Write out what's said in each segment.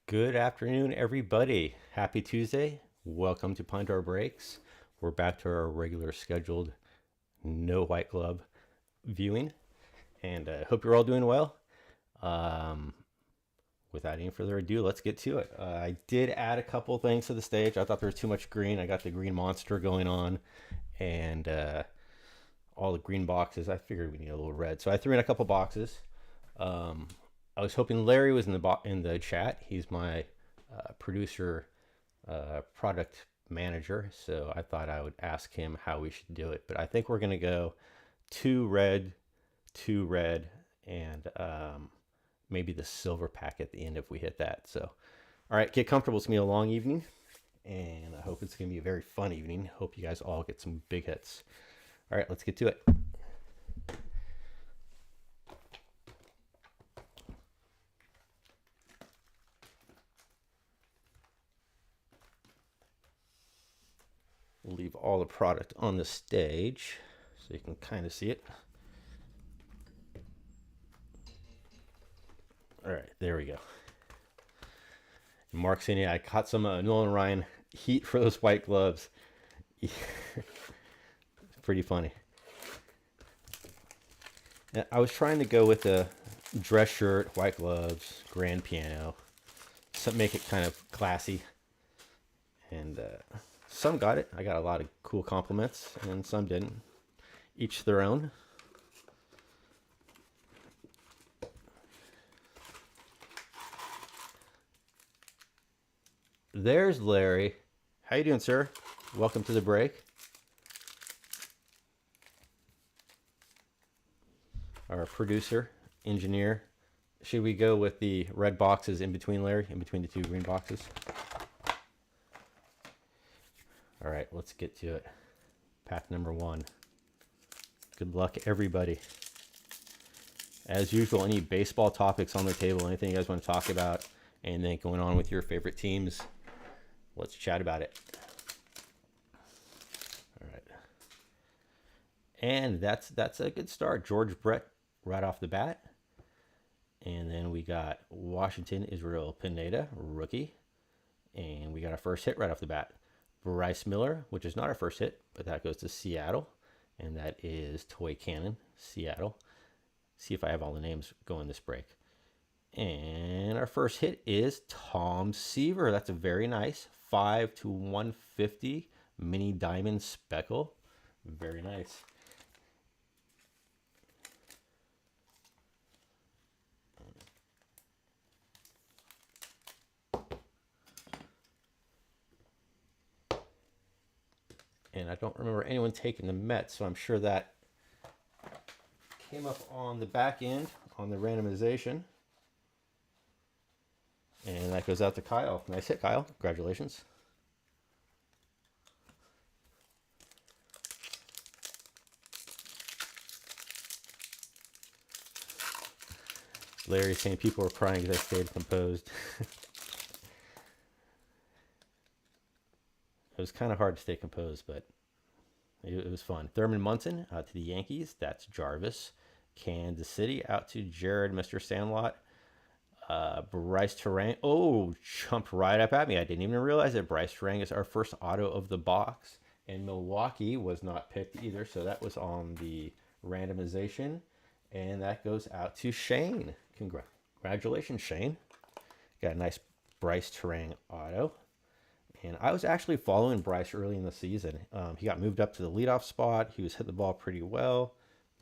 Good afternoon, everybody. Happy Tuesday. Welcome to Pandora Breaks. We're back to our regular scheduled no white glove viewing, and I hope you're all doing well. Um, Without any further ado, let's get to it. I did add a couple things to the stage. I thought there was too much green. I got the green monster going on, and all the green boxes. I figured we need a little red, so I threw in a couple boxes. Um, I was hoping Larry was in the chat. He's my producer, product manager. So I thought I would ask him how we should do it. But I think we're gonna go two red, and maybe the silver pack at the end if we hit that. So, all right, get comfortable. It's gonna be a long evening, and I hope it's gonna be a very fun evening. Hope you guys all get some big hits. All right, let's get to it. We'll leave all the product on the stage so you can kind of see it. All right, there we go. Mark saying, yeah, I caught some Nolan Ryan heat for those white gloves. Pretty funny. I was trying to go with a dress shirt, white gloves, grand piano, so make it kind of classy. And some got it. I got a lot of cool compliments, and some didn't. Each their own. There's Larry. How you doing, sir? Welcome to the break. Our producer, engineer. Should we go with the red boxes in between, Larry? In between the two green boxes? All right, let's get to it. Pack number one. Good luck, everybody. As usual, any baseball topics on the table, anything you guys want to talk about, anything going on with your favorite teams, let's chat about it. All right. And that's a good start. George Brett right off the bat. And then we got Washington Israel Pineda, rookie. And we got our first hit right off the bat. Bryce Miller, which is not our first hit, but that goes to Seattle. And that is Toy Cannon, Seattle. See if I have all the names going this break. And our first hit is Tom Seaver. That's a very nice 5/150 mini diamond speckle. Very nice. And I don't remember anyone taking the Mets, so I'm sure that came up on the back end on the randomization. And that goes out to Kyle. Nice hit, Kyle. Congratulations. Larry saying people were crying because I stayed composed. It was kind of hard to stay composed, but it was fun. Thurman Munson out to the Yankees. That's Jarvis. Kansas City out to Jared, Mr. Sandlot. Bryce Terang. Oh, jumped right up at me. I didn't even realize that Bryce Terang is our first auto of the box. And Milwaukee was not picked either, so that was on the randomization. And that goes out to Shane. Congratulations, Shane. Got a nice Bryce Terang auto. And I was actually following Bryce early in the season. He got moved up to the leadoff spot. He was hitting the ball pretty well,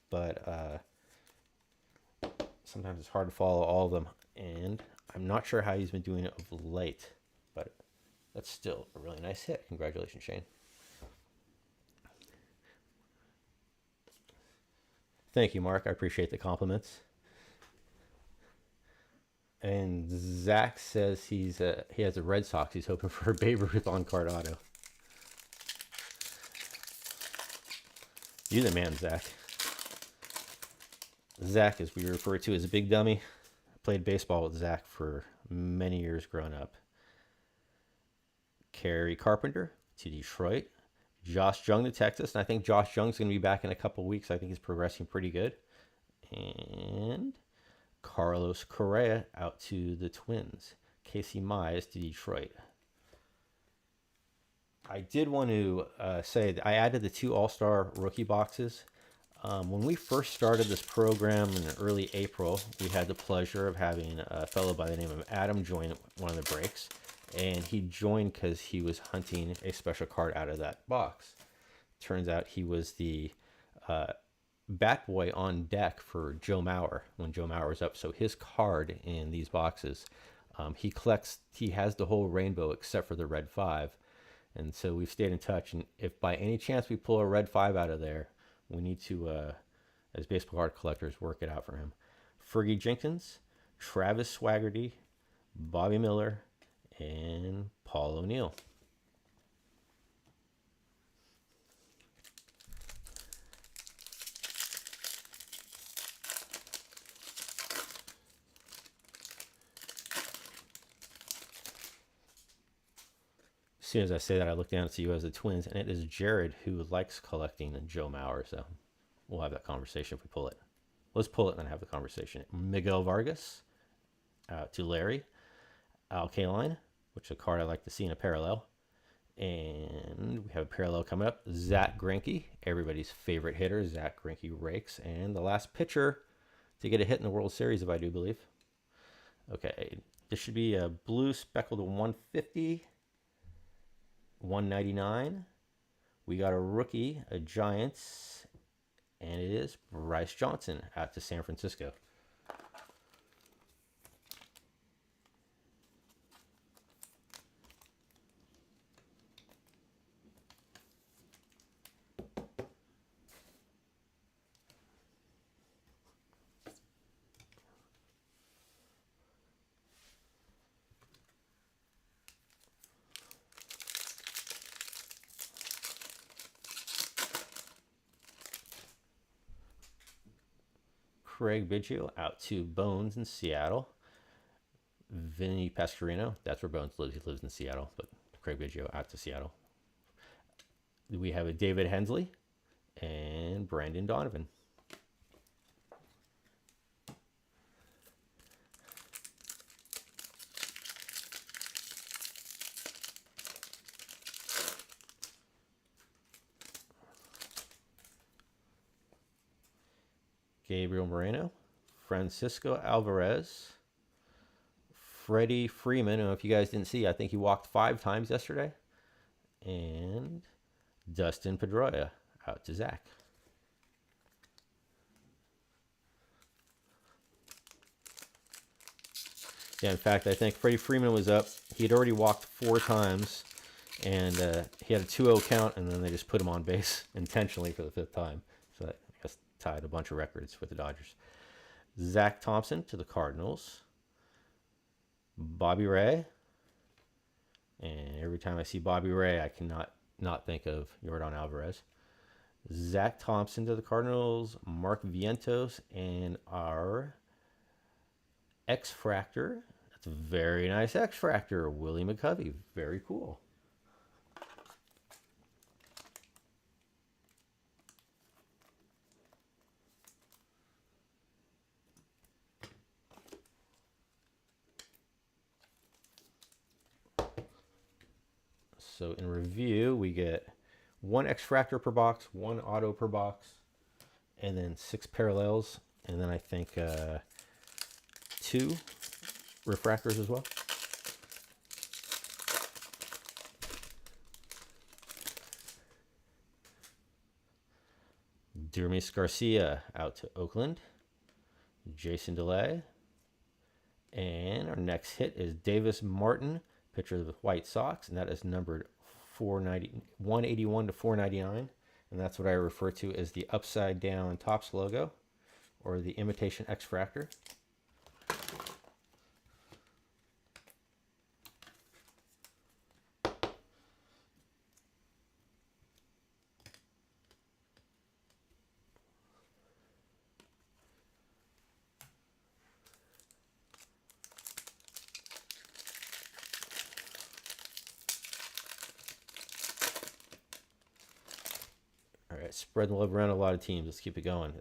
but sometimes it's hard to follow all of them. And I'm not sure how he's been doing it of late, but that's still a really nice hit. Congratulations, Shane. Thank you, Mark. I appreciate the compliments. And Zach says he has a Red Sox. He's hoping for a Babe Ruth on card auto. You the man, Zach. Zach, as we refer to as a big dummy, played baseball with Zach for many years growing up. Kerry Carpenter to Detroit. Josh Jung to Texas. And I think Josh Jung's going to be back in a couple weeks. I think he's progressing pretty good. And Carlos Correa out to the Twins. Casey Mize to Detroit. I did want to say that I added the 2 All-Star rookie boxes. When we first started this program in early April, we had the pleasure of having a fellow by the name of Adam join one of the breaks. And he joined because he was hunting a special card out of that box. Turns out he was the bat boy on deck for Joe Mauer when Joe Mauer was up. So his card in these boxes, he has the whole rainbow except for the red 5. And so we've stayed in touch. And if by any chance we pull a red 5 out of there, we need to, as baseball card collectors, work it out for him. Fergie Jenkins, Travis Swaggerty, Bobby Miller, and Paul O'Neill. As soon as I say that, I look down and see who has the Twins, and it is Jared who likes collecting Joe Mauer. So we'll have that conversation if we pull it. Let's pull it and then have the conversation. Miguel Vargas out to Larry. Al Kaline, which is a card I like to see in a parallel. And we have a parallel coming up. Zach Greinke, everybody's favorite hitter. Zach Greinke rakes. And the last pitcher to get a hit in the World Series, if I do believe. Okay, this should be a blue speckled 150. 199. We got a rookie, a Giants, and it is Bryce Johnson out to San Francisco. Craig Biggio out to Bones in Seattle. Vinny Pasquarino, that's where Bones lives. He lives in Seattle, but Craig Biggio out to Seattle. We have a David Hensley and Brandon Donovan. Gabriel Moreno, Francisco Alvarez, Freddie Freeman. I don't know if you guys didn't see, I think he walked 5 times yesterday. And Dustin Pedroia out to Zach. Yeah, in fact, I think Freddie Freeman was up. He had already walked 4 times, and he had a 2-0 count, and then they just put him on base intentionally for the 5th time. So that, I guess, tied a bunch of records with the Dodgers. Zach Thompson to the Cardinals. Bobby Ray. And every time I see Bobby Ray, I cannot not think of Yordan Alvarez. Zach Thompson to the Cardinals. Mark Vientos. And our X-Fractor. That's a very nice X-Fractor. Willie McCovey. Very cool. So in review, we get 1 X-Fractor per box, 1 auto per box, and then 6 parallels, and then I think 2 refractors as well. Dermis Garcia out to Oakland. Jason DeLay. And our next hit is Davis Martin, pitcher of the White Sox, and that is numbered 181 to 499, and that's what I refer to as the upside down Topps logo, or the imitation X-Fractor. All right, spread the love around a lot of teams. Let's keep it going.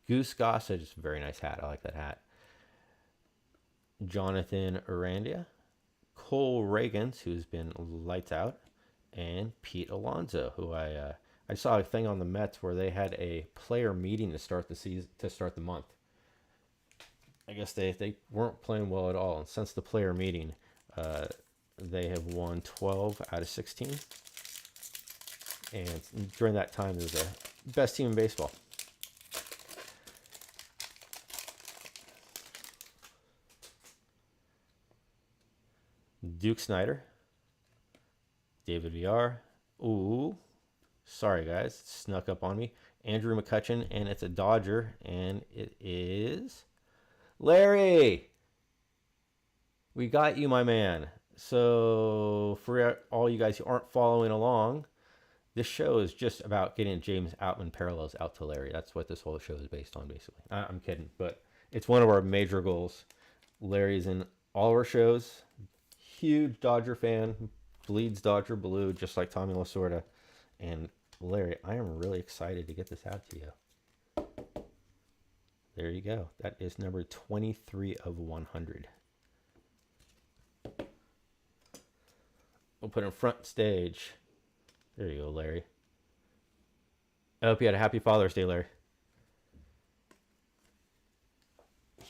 Goose Gossage, just a very nice hat. I like that hat. Jonathan Arandia Cole Reagans, who's been lights out, and Pete Alonso, who I saw a thing on the Mets where they had a player meeting to start the season, to start the month. I guess they weren't playing well at all, and since the player meeting, they have won 12 out of 16, and during that time, they're the best team in baseball. Duke Snider, David VR. Ooh, sorry guys, it snuck up on me. Andrew McCutchen, and it's a Dodger, and it is Larry. We got you, my man. So for all you guys who aren't following along, this show is just about getting James Outman parallels out to Larry. That's what this whole show is based on, basically. I'm kidding, but it's one of our major goals. Larry's in all our shows. Huge Dodger fan, bleeds Dodger blue, just like Tommy Lasorda. And Larry, I am really excited to get this out to you. There you go. That is number 23 of 100. We'll put him front stage. There you go, Larry. I hope you had a happy Father's Day, Larry.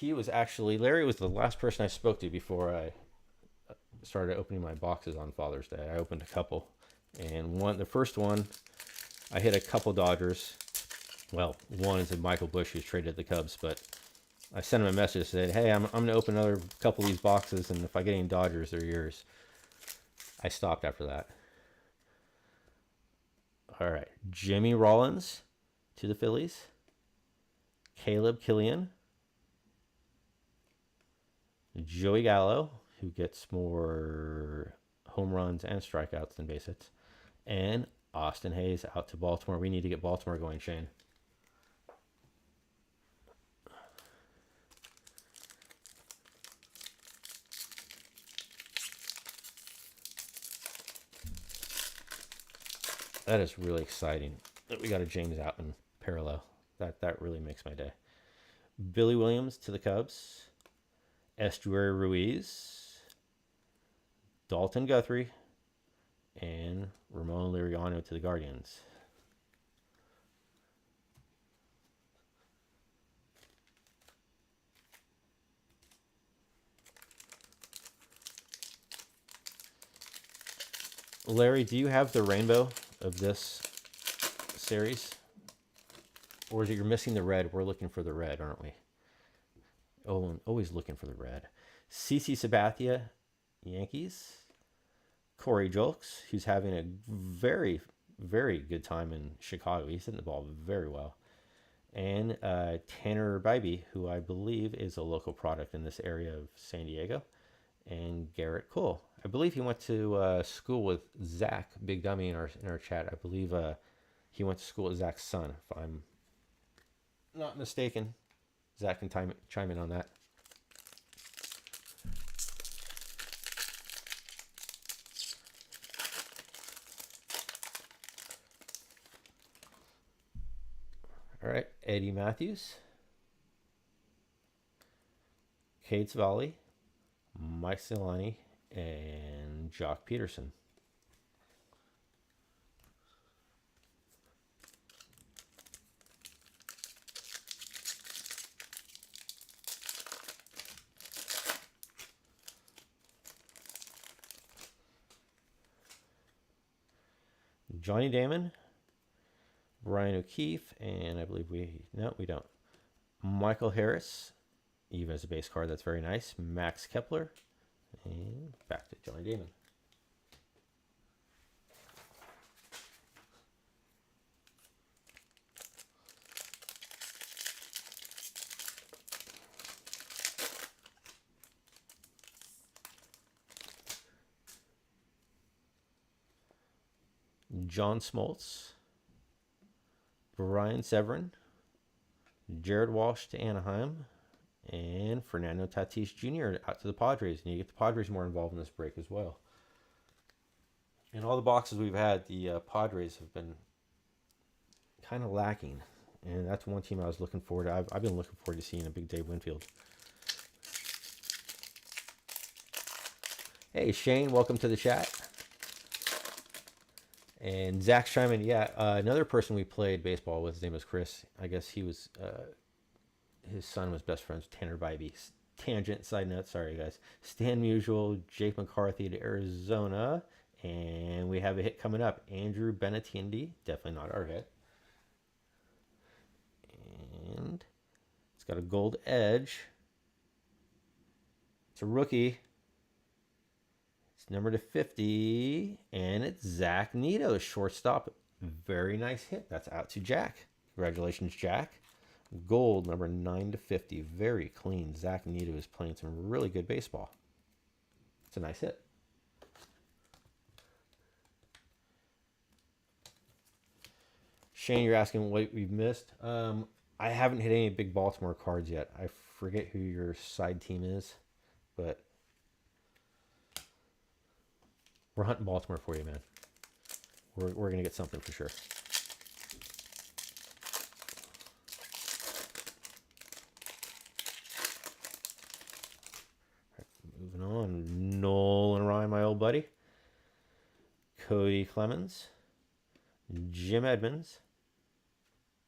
Larry was the last person I spoke to before I started opening my boxes on Father's Day. I opened a couple, and the first one, I hit a couple Dodgers. Well, one is a Michael Busch who's traded the Cubs, but I sent him a message that said, hey, I'm going to open another couple of these boxes, and if I get any Dodgers, they're yours. I stopped after that. All right, Jimmy Rollins to the Phillies. Caleb Killian. Joey Gallo, who gets more home runs and strikeouts than base hits. And Austin Hayes out to Baltimore. We need to get Baltimore going, Shane. That is really exciting that we got a James Outman parallel. That really makes my day. Billy Williams to the Cubs. Estuary Ruiz. Dalton Guthrie. And Ramon Liriano to the Guardians. Larry, do you have the rainbow of this series? Or is it you're missing the red? We're looking for the red, aren't we? Oh, I'm always looking for the red. CC Sabathia, Yankees. Corey Julks, who's having a very, very good time in Chicago. He's hitting the ball very well. And Tanner Bybee, who I believe is a local product in this area of San Diego. And Garrett Cole. I believe he went to school with Zach, Big Dummy, in our chat. I believe he went to school with Zach's son, if I'm not mistaken. Zach can chime in on that. All right, Eddie Matthews, Cade Savali, Mike Silani, and Jock Peterson. Johnny Damon, Brian O'Keefe, and I believe we don't. Michael Harris, even as a base card, that's very nice. Max Kepler, and back to Johnny Damon. John Smoltz, Brian Severin, Jared Walsh to Anaheim, and Fernando Tatis Jr. out to the Padres. And you get the Padres more involved in this break as well. In all the boxes we've had, the Padres have been kind of lacking. And that's one team I was looking forward to. I've been looking forward to seeing a big Dave Winfield. Hey, Shane, welcome to the chat. And Zach Scheinman, yeah, another person we played baseball with, his name was Chris. I guess he was, his son was best friends with Tanner Bybee. Tangent, side note, sorry guys. Stan Musial, Jake McCarthy to Arizona. And we have a hit coming up. Andrew Benintendi, definitely not our hit. And it's got a gold edge. It's a rookie. It's number to 50. And it's Zach Neto, shortstop. Very nice hit. That's out to Jack. Congratulations, Jack. Gold, number 9 to 50. Very clean. Zach Neto is playing some really good baseball. It's a nice hit. Shane, you're asking what we've missed. I haven't hit any big Baltimore cards yet. I forget who your side team is, but we're hunting Baltimore for you, man. We're going to get something for sure. Moving on, Nolan Ryan, my old buddy. Cody Clemens, Jim Edmonds,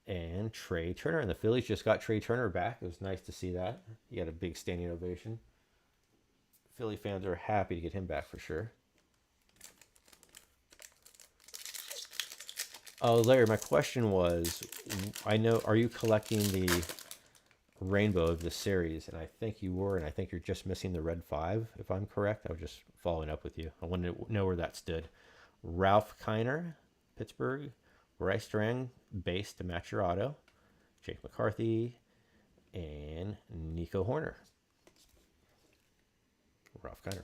and Trey Turner. And the Phillies just got Trey Turner back. It was nice to see that. He had a big standing ovation. Philly fans are happy to get him back for sure. Oh, Larry, my question was, I know, are you collecting the rainbow of the series? And I think you were, and I think you're just missing the red 5, if I'm correct. I was just following up with you. I wanted to know where that stood. Ralph Kiner, Pittsburgh. Bryce Strang, base to match your auto. Jake McCarthy, and Nico Horner. Ralph Kiner.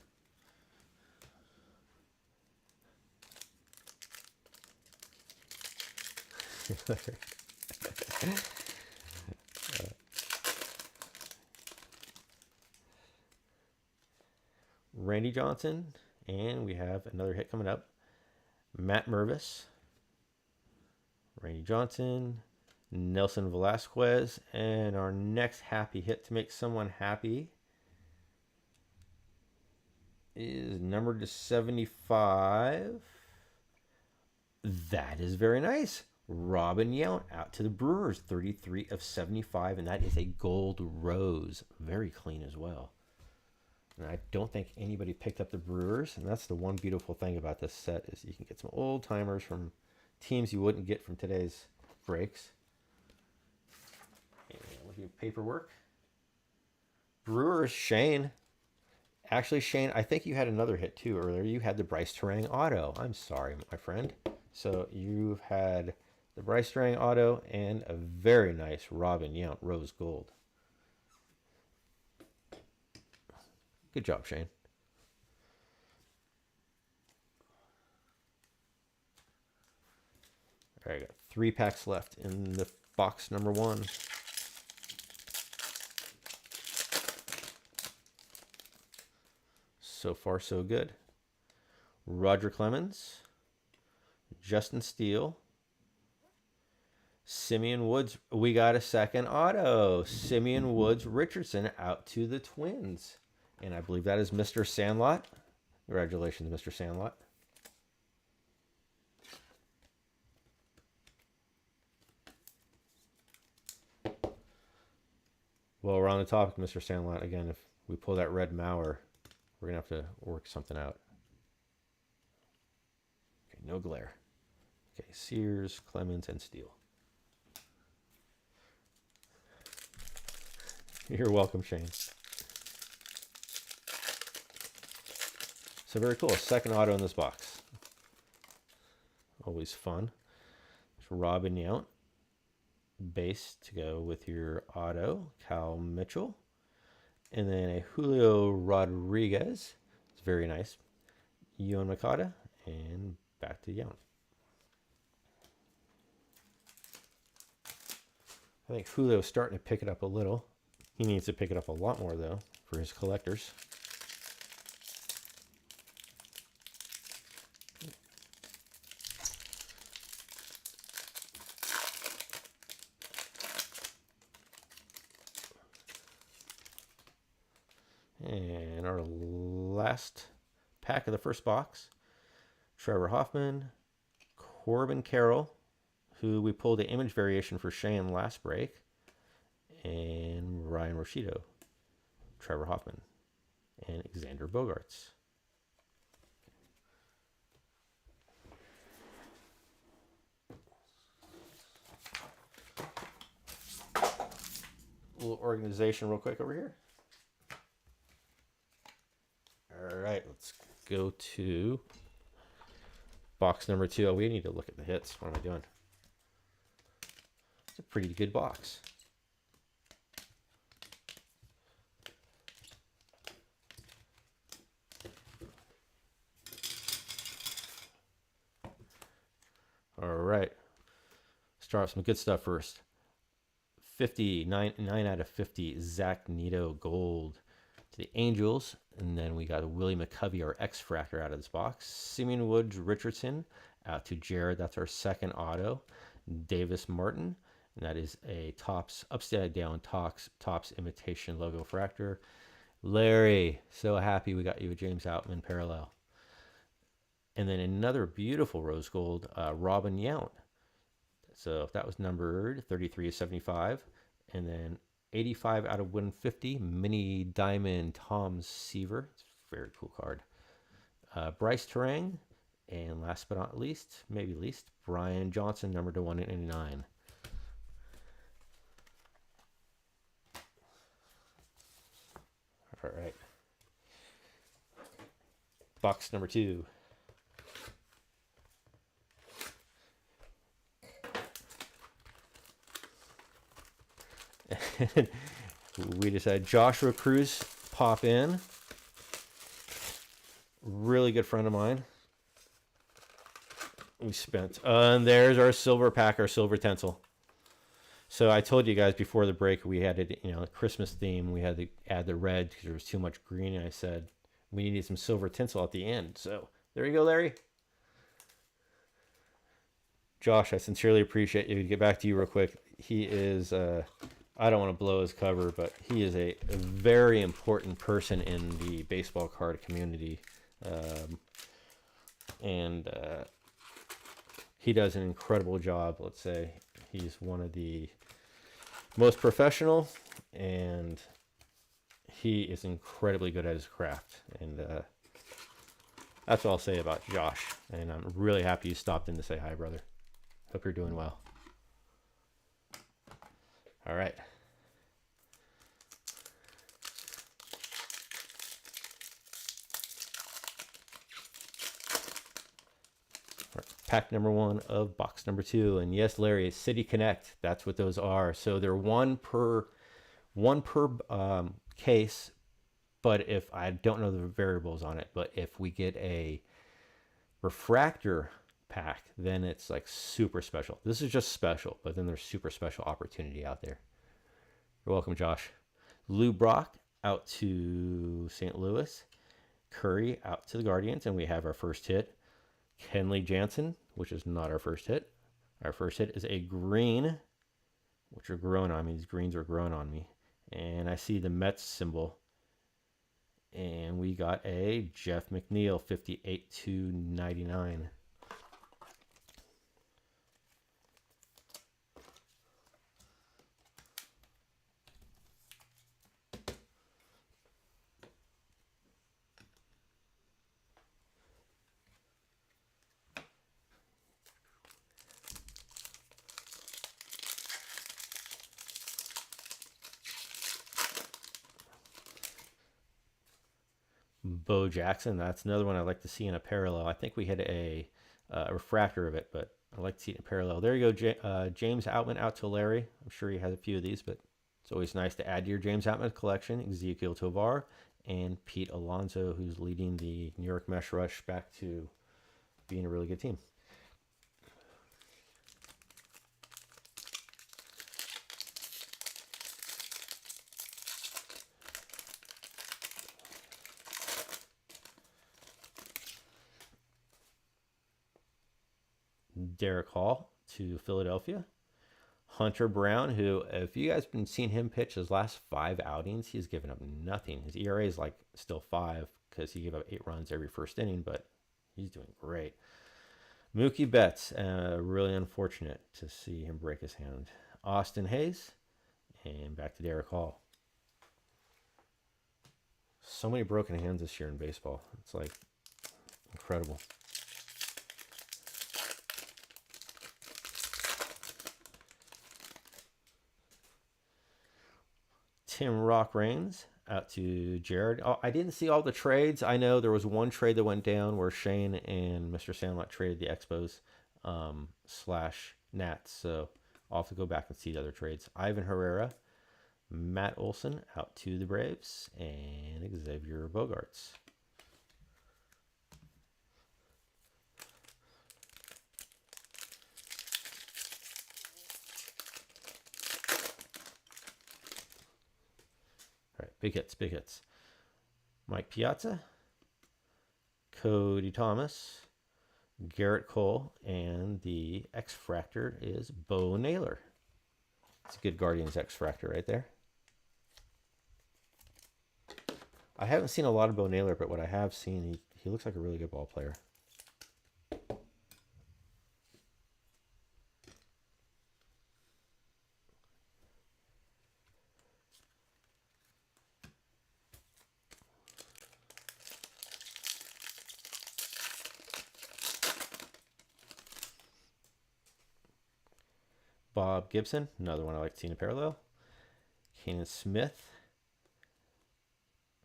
Randy Johnson, and we have another hit coming up. Matt Mervis, Randy Johnson, Nelson Velasquez, and our next happy hit to make someone happy is numbered to 75. That is very nice. Robin Yount out to the Brewers, 33 of 75, and that is a gold rose. Very clean as well. And I don't think anybody picked up the Brewers, and that's the one beautiful thing about this set is you can get some old timers from teams you wouldn't get from today's breaks. And looking at paperwork. Brewers, Shane. Actually, Shane, I think you had another hit too earlier. You had the Bryce Terang auto. I'm sorry, my friend. So you've had the Bryce Terang auto and a very nice Robin Yount rose gold. Good job, Shane. All right, I got 3 packs left in the box number 1. So far, so good. Roger Clemens, Justin Steele, Simeon Woods. We got a second auto. Simeon Woods Richardson out to the Twins. And I believe that is Mr. Sandlot. Congratulations, Mr. Sandlot. Well, we're on the topic, Mr. Sandlot. Again, if we pull that red Mauer, we're going to have to work something out. Okay, no glare. Okay, Sears, Clemens, and Steele. You're welcome, Shane. So very cool. Second auto in this box. Always fun. There's Robin Yount. Base to go with your auto. Cal Mitchell. And then a Julio Rodriguez. It's very nice. Yoan Moncada. And back to Yount. I think Julio's starting to pick it up a little. He needs to pick it up a lot more, though, for his collectors. And our last pack of the first box. Trevor Hoffman, Corbin Carroll, who we pulled the image variation for Shane last break, and Ryan Roshido, Trevor Hoffman, and Xander Bogaerts. A little organization real quick over here. All right, let's go to box number 2. Oh, we need to look at the hits. What am I doing? It's a pretty good box. All right. Start off some good stuff first. 9 out of 50, Zach Neto Gold to the Angels. And then we got a Willie McCovey, our X-Fractor, out of this box. Simeon Woods Richardson out to Jared. That's our second auto. Davis Martin. And that is a Topps upside down Topps imitation logo fractor. Larry, so happy we got you a James Outman parallel. And then another beautiful rose gold, Robin Yount. So that was numbered 33/75. And then 85 out of 150, mini diamond Tom Seaver. It's a very cool card. Bryce Terang. And last but not least, maybe least, Brian Johnson, numbered to 199. All right. Box number 2. We just had Joshua Cruz pop in. Really good friend of mine. We spent, and there's our silver pack, our silver Tencel. So I told you guys before the break we had it, Christmas theme. We had to add the red because there was too much green, and I said we needed some silver Tencel at the end. So there you go, Larry. Josh, I sincerely appreciate you. To get back to you real quick, he is. I don't want to blow his cover, but he is a very important person in the baseball card community. And he does an incredible job. Let's say he's one of the most professional, and he is incredibly good at his craft. And that's all I'll say about Josh. And I'm really happy you stopped in to say hi, brother. Hope you're doing well. All right. Pack number 1 of box number 2. And yes, Larry, City Connect, that's what those are. So they're one per case, but if I don't know the variables on it, but if we get a refractor pack, then it's like super special. This is just special, but then there's super special opportunity out there. You're welcome, Josh. Lou Brock out to St. Louis. Curry out to the Guardians, and we have our first hit. Kenley Jansen, which is not our first hit. Our first hit is a green, which are growing on me. These greens are growing on me. And I see the Mets symbol. And we got a Jeff McNeil, 58/99. Bo Jackson, that's another one I'd like to see in a parallel. I think we had a refractor of it, but I'd like to see it in a parallel. There you go, James Outman out to Larry. I'm sure he has a few of these, but it's always nice to add to your James Outman collection. Ezekiel Tovar and Pete Alonso, who's leading the New York Mesh Rush back to being a really good team. Derek Hall to Philadelphia. Hunter Brown, who, if you guys have been seeing him pitch his last 5 outings, he's given up nothing. His ERA is like still 5 because he gave up 8 runs every first inning, but he's doing great. Mookie Betts, really unfortunate to see him break his hand. Austin Hayes, and back to Derek Hall. So many broken hands this year in baseball. It's like incredible. Tim Rock Reigns out to Jared. Oh, I didn't see all the trades. I know there was one trade that went down where Shane and Mr. Sandlot traded the Expos / Nats. So I'll have to go back and see the other trades. Ivan Herrera, Matt Olson out to the Braves, and Xavier Bogaerts. All right, big hits, big hits. Mike Piazza, Cody Thomas, Garrett Cole, and the X-Fractor is Bo Naylor. It's a good Guardians X-Fractor right there. I haven't seen a lot of Bo Naylor, but what I have seen, he looks like a really good ball player. Bob Gibson, another one I like seeing a parallel. Kenan Smith,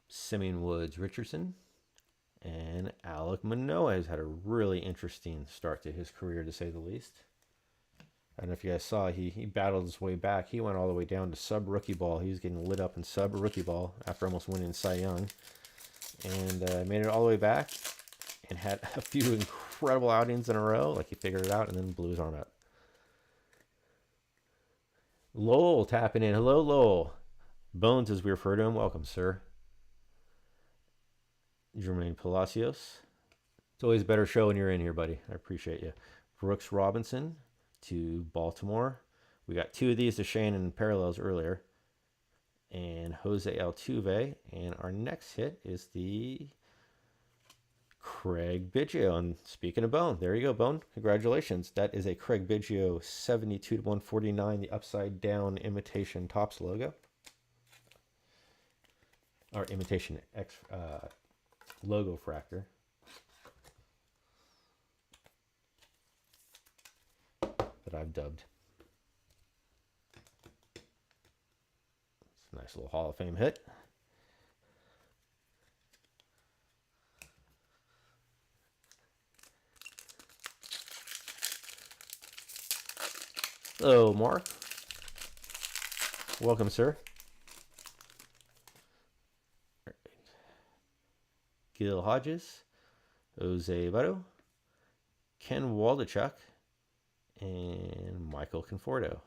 Simeon Woods Richardson, and Alek Manoah has had a really interesting start to his career, to say the least. I don't know if you guys saw, he battled his way back. He went all the way down to sub-rookie ball. He was getting lit up in sub-rookie ball after almost winning Cy Young. And made it all the way back and had a few incredible outings in a row. Like he figured it out and then blew his arm out. Lowell tapping in. Hello, Lowell. Bones, as we refer to him. Welcome, sir. Jermaine Palacios. It's always a better show when you're in here, buddy. I appreciate you. Brooks Robinson to Baltimore. We got 2 of these to Shane in parallels earlier. And Jose Altuve. And our next hit is the Craig Biggio. And speaking of Bone, there you go, Bone. Congratulations. That is a Craig Biggio 72/149, the upside down imitation Topps logo. Or imitation X logo fractor. That I've dubbed. It's a nice little Hall of Fame hit. Hello, Mark. Welcome, sir. Right. Gil Hodges, Jose Votto, Ken Waldichuk, and Michael Conforto.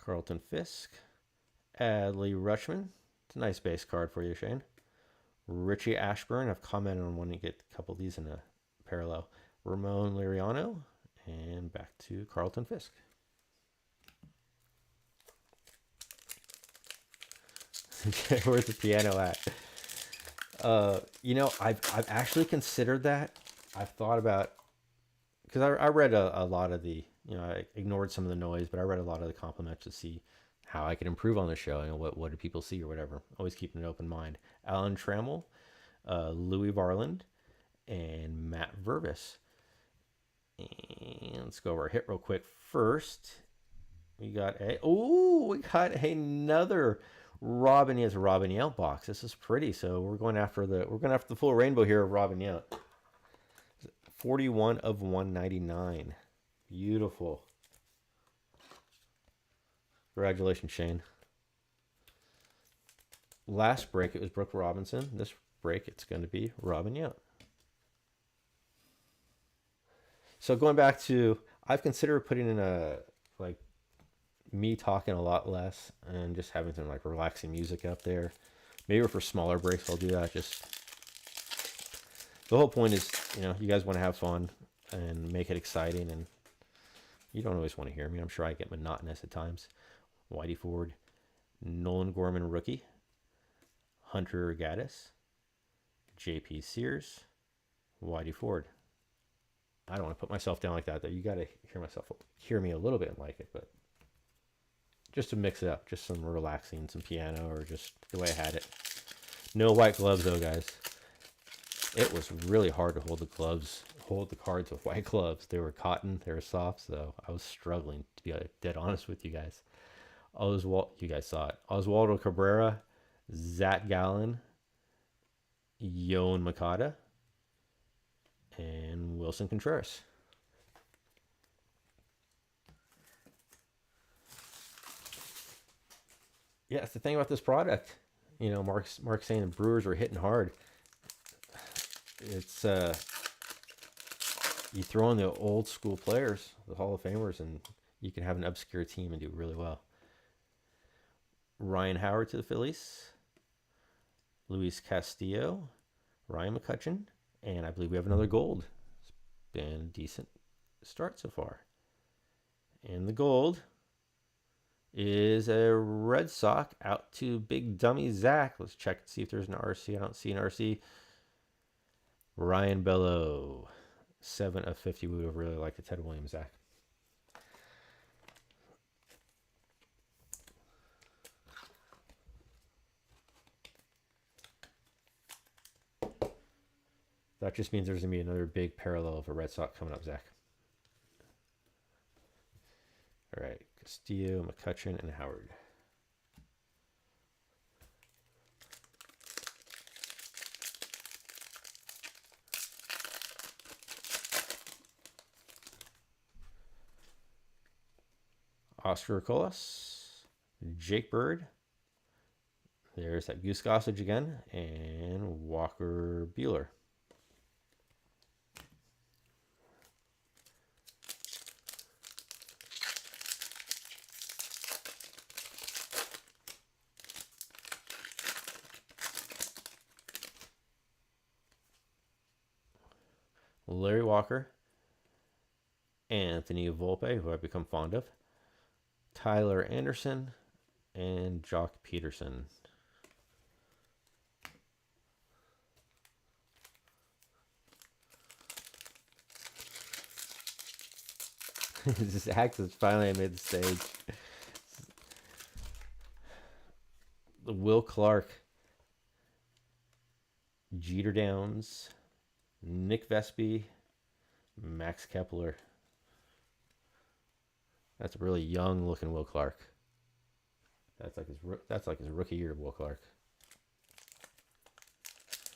Carlton Fisk, Adley Rutschman. It's a nice base card for you, Shane. Richie Ashburn. I've commented on wanting to get a couple of these in a parallel. Ramon Liriano, and back to Carlton Fisk. Where's the piano at? You know, I've actually considered that. I've thought about, because I read a lot of the, you know, I ignored some of the noise, but I read a lot of the compliments to see how I could improve on the show. You know, what do people see or whatever. Always keeping an open mind. Alan Trammell, Louis Varland, and Matt Vervis. And let's go over our hit real quick. First, we got another Robin. Yes, Robin Yount box. This is pretty. So we're going after the full rainbow here of Robin Yount. 41 of 199. Beautiful. Congratulations, Shane. Last break, it was Brooke Robinson. This break, it's going to be Robin Yount. So going back to, I've considered putting in a, like, me talking a lot less and just having some like relaxing music up there. Maybe for smaller breaks I'll do that. Just the whole point is, you guys want to have fun and make it exciting, and you don't always want to hear me. I'm sure I get monotonous at times. Whitey Ford, Nolan Gorman rookie, Hunter Gaddis, JP Sears, Whitey Ford. I don't want to put myself down like that, though. You got to hear me a little bit and like it, but just to mix it up, just some relaxing, some piano, or just the way I had it. No white gloves, though, guys. It was really hard to hold the cards with white gloves. They were cotton, they were soft, so I was struggling, to be dead honest with you guys. You guys saw it. Oswaldo Cabrera, Zach Gallen, Yoan Moncada, and Wilson Contreras. Yeah, it's the thing about this product. Mark's saying the Brewers were hitting hard. It's you throw in the old school players, the Hall of Famers, and you can have an obscure team and do really well. Ryan Howard to the Phillies, Luis Castillo, Ryan McCutchen, and I believe we have another gold. It's been a decent start so far. And the gold is a Red Sox out to Big Dummy Zach. Let's check and see if there's an RC. I don't see an RC. Ryan Bello, 7 of 50. We would have really liked the Ted Williams Zach. That just means there's going to be another big parallel of a Red Sox coming up, Zach. All right, Castillo, McCutchen, and Howard. Oscar Colas, Jake Bird. There's that Goose Gossage again, and Walker Buehler. Larry Walker, Anthony Volpe, who I've become fond of, Tyler Anderson, and Jock Peterson. Zach has finally made the stage. The Will Clark, Jeter Downs, Nick Vespi, Max Kepler. That's a really young looking Will Clark. That's like his rookie year, Will Clark.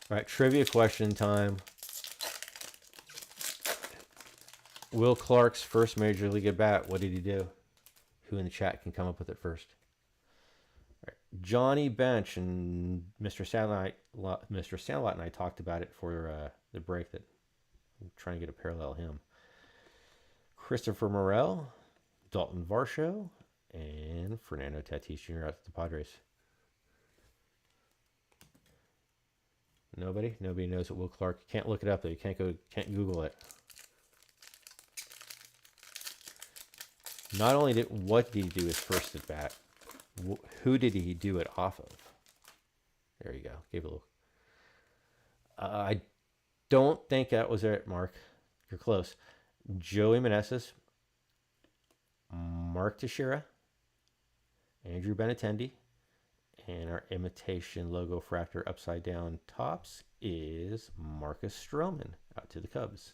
All right, trivia question time. Will Clark's first major league at bat, what did he do? Who in the chat can come up with it first? All right. Johnny Bench and Mr. Sandlot and I talked about it for the break, that I'm trying to get a parallel him. Christopher Morel, Dalton Varsho, and Fernando Tatis Jr. out to the Padres. Nobody knows what Will Clark. Can't look it up though. You can't Google it. Not only what did he do his first at bat, who did he do it off of? There you go. Gave it a look. I don't think that was it, Mark. You're close. Joey Meneses, Mark Teixeira, Andrew Benintendi, and our imitation logo fractor upside down tops is Marcus Stroman out to the Cubs.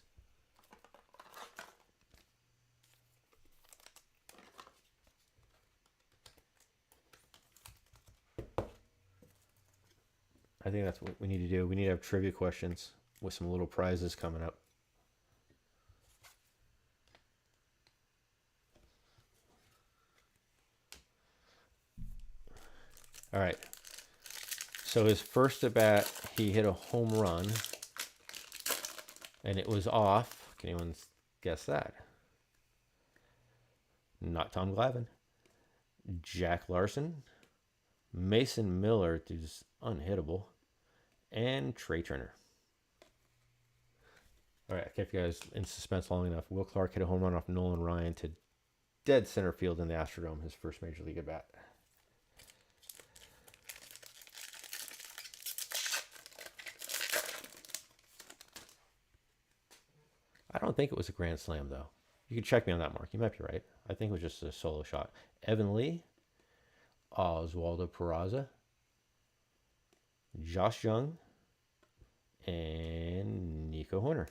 I think that's what we need to do. We need to have trivia questions with some little prizes coming up. All right. So his first at bat, he hit a home run, and it was off. Can anyone guess that? Not Tom Glavine. Jack Larson, Mason Miller, who's unhittable, and Trey Turner. All right, I kept you guys in suspense long enough. Will Clark hit a home run off Nolan Ryan to dead center field in the Astrodome, his first major league at bat. I don't think it was a grand slam, though. You can check me on that, Mark. You might be right. I think it was just a solo shot. Evan Lee, Oswaldo Peraza, Josh Jung, and Nico Horner.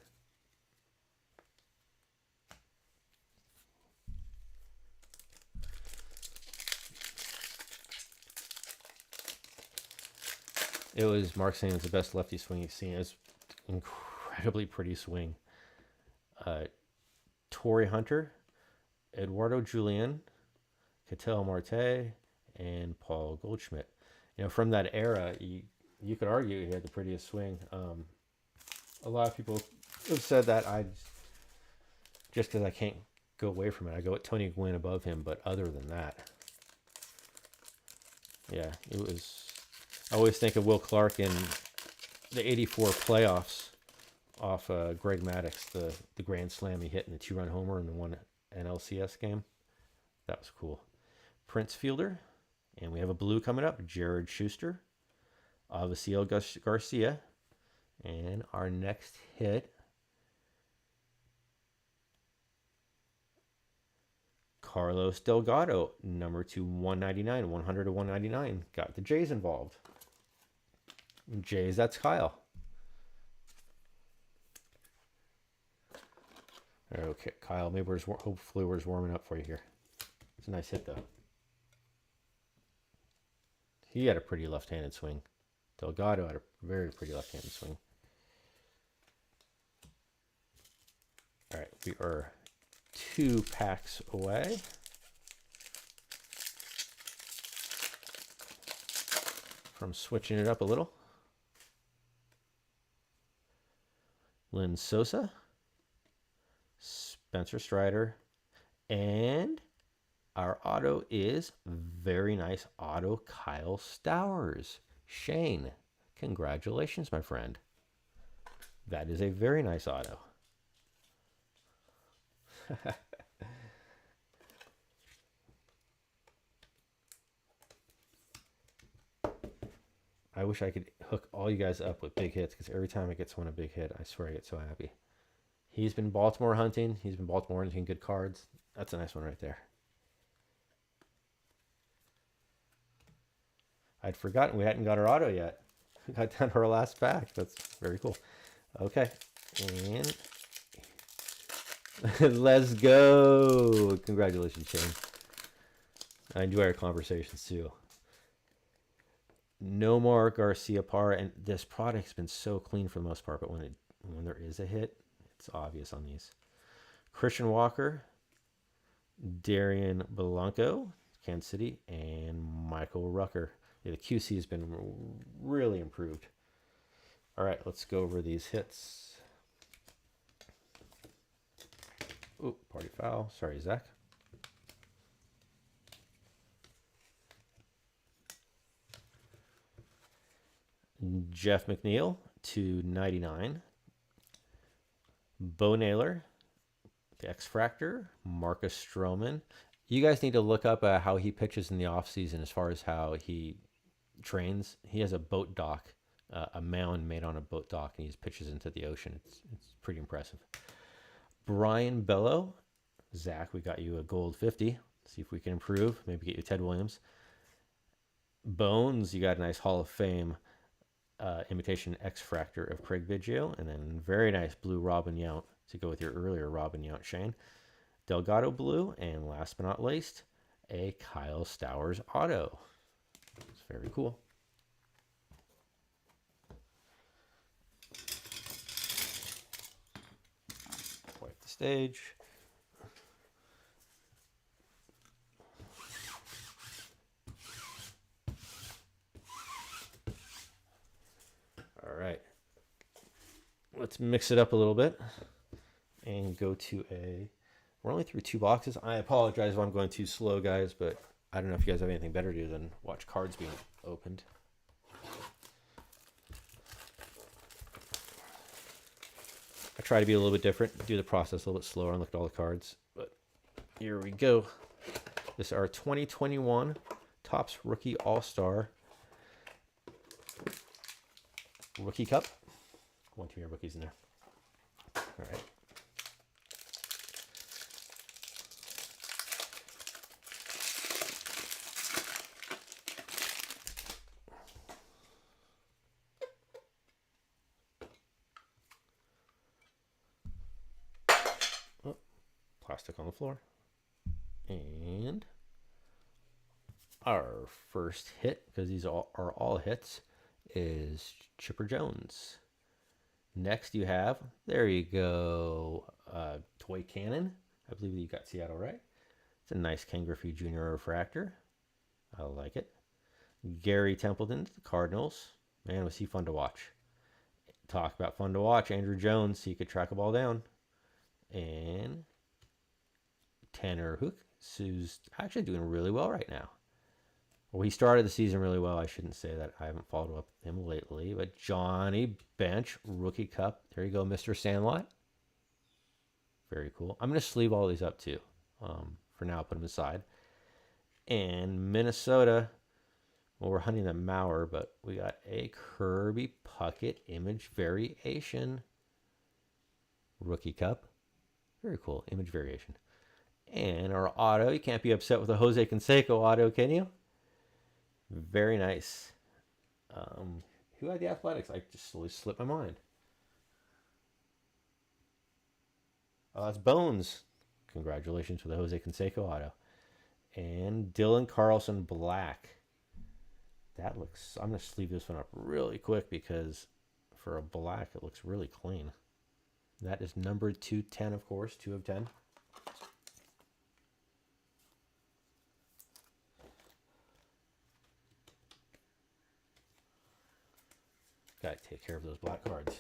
It was Mark saying it's the best lefty swing he's seen. It's incredibly pretty swing. Torrey Hunter, Eduardo Julian, Ketel Marte, and Paul Goldschmidt. You know, from that era, you could argue he had the prettiest swing. A lot of people have said that. Just because I can't go away from it, I go with Tony Gwynn above him. But other than that, yeah, it was. I always think of Will Clark in the '84 playoffs off Greg Maddux, the grand slam he hit in the 2-run homer in the one NLCS game. That was cool. Prince Fielder, and we have a blue coming up, Jared Schuster, Avisail Garcia, and our next hit, Carlos Delgado, number 2/199, 100 to 199. Got the Jays involved. Jays, that's Kyle. Okay, Kyle, maybe hopefully we're just warming up for you here. It's a nice hit, though. He had a pretty left-handed swing. Delgado had a very pretty left-handed swing. All right, we are 2 packs away. From switching it up a little. Lynn Sosa, Spencer Strider, and our auto is very nice auto, Kyle Stowers. Shane, congratulations, my friend. That is a very nice auto. I wish I could hook all you guys up with big hits, because every time I get someone a big hit, I swear I get so happy. He's been Baltimore hunting. He's been Baltimore hunting good cards. That's a nice one right there. I'd forgotten we hadn't got our auto yet. We got down to our last pack. That's very cool. Okay. And let's go. Congratulations, Shane. I enjoy our conversations too. Nomar Garciaparra, and this product's been so clean for the most part, but when there is a hit, it's obvious on these. Christian Walker, Darian Blanco, Kansas City, and Michael Rucker. Yeah, the QC has been really improved. All right, let's go over these hits. Ooh, party foul. Sorry, Zach. Jeff McNeil, 299. Bo Naylor, the X-Fractor, Marcus Stroman. You guys need to look up how he pitches in the offseason as far as how he trains. He has a boat dock, a mound made on a boat dock, and he pitches into the ocean. It's pretty impressive. Brian Bello. Zach, we got you a gold 50. See if we can improve. Maybe get you Ted Williams. Bones, you got a nice Hall of Fame imitation X-Fractor of Craig Biggio, and then very nice blue Robin Yount to go with your earlier Robin Yount, Shane. Delgado blue, and last but not least, a Kyle Stowers auto. It's very cool. Wipe the stage. All right, let's mix it up a little bit and go to we're only through 2 boxes. I apologize if I'm going too slow, guys, but I don't know if you guys have anything better to do than watch cards being opened. I try to be a little bit different, do the process a little bit slower and look at all the cards. But here we go. This is our 2021 Topps Rookie All-Star Rookie Cup. One too many rookies in there. All right. Oh, plastic on the floor. And our first hit, because these are all hits, is Chipper Jones. Next you have, there you go, Toy Cannon. I believe you got Seattle right. It's a nice Ken Griffey Jr. refractor. I like it. Gary Templeton, the Cardinals. Man, was he fun to watch. Talk about fun to watch. Andrew Jones, he could track a ball down. And Tanner Hook, who's actually doing really well right now. Well, he started the season really well. I shouldn't say that. I haven't followed up with him lately. But Johnny Bench, Rookie Cup. There you go, Mr. Sandlot. Very cool. I'm going to sleeve all these up too. For now, I'll put them aside. And Minnesota, well, we're hunting the Mauer, but we got a Kirby Puckett image variation. Rookie Cup. Very cool. Image variation. And our auto, you can't be upset with a Jose Canseco auto, can you? Very nice. Who had the Athletics? I just slowly slipped my mind. Oh, that's Bones. Congratulations for the Jose Canseco auto. And Dylan Carlson Black. That looks... I'm going to sleeve this one up really quick because for a black, it looks really clean. That is number 210, of course. 2 of 10. Gotta take care of those black cards.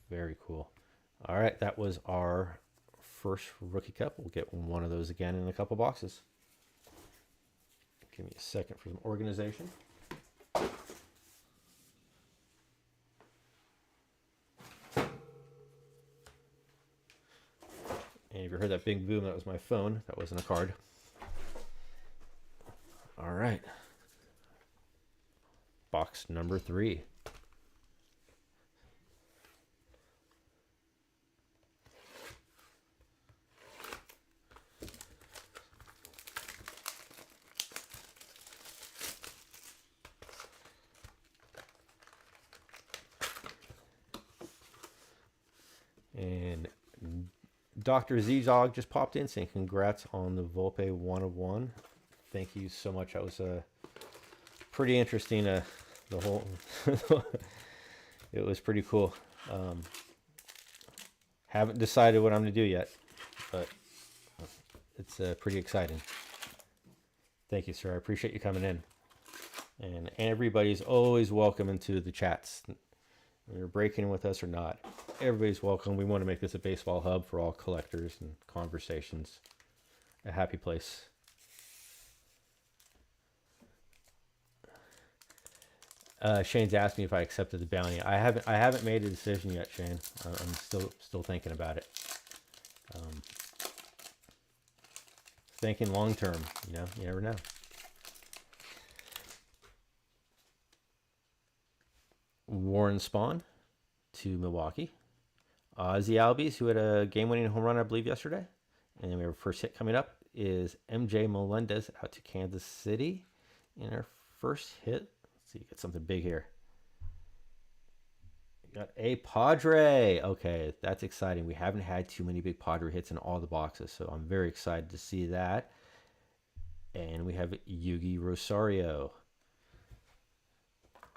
Very cool. All right, that was our first Rookie Cup. We'll get one of those again in a couple boxes. Give me a second for some organization. And if you heard that big boom, that was my phone. That wasn't a card. All right. Box number 3. And Dr. Zizog just popped in saying congrats on the Volpe 1 of 1. Thank you so much. That was pretty interesting. The whole it was pretty cool. Haven't decided what I'm going to do yet, but it's pretty exciting. Thank you, sir. I appreciate you coming in. And everybody's always welcome into the chats. Whether you're breaking in with us or not, everybody's welcome. We want to make this a baseball hub for all collectors and conversations. A happy place. Shane's asked me if I accepted the bounty. I haven't made a decision yet, Shane. I'm still thinking about it. Thinking long term, you know, you never know. Warren Spahn to Milwaukee. Ozzie Albies, who had a game-winning home run, I believe, yesterday. And then we have our first hit coming up is MJ Melendez out to Kansas City. And our first hit, let's see, get something big here. We got a Padre. Okay, that's exciting. We haven't had too many big Padre hits in all the boxes, so I'm very excited to see that. And we have Yugi Rosario.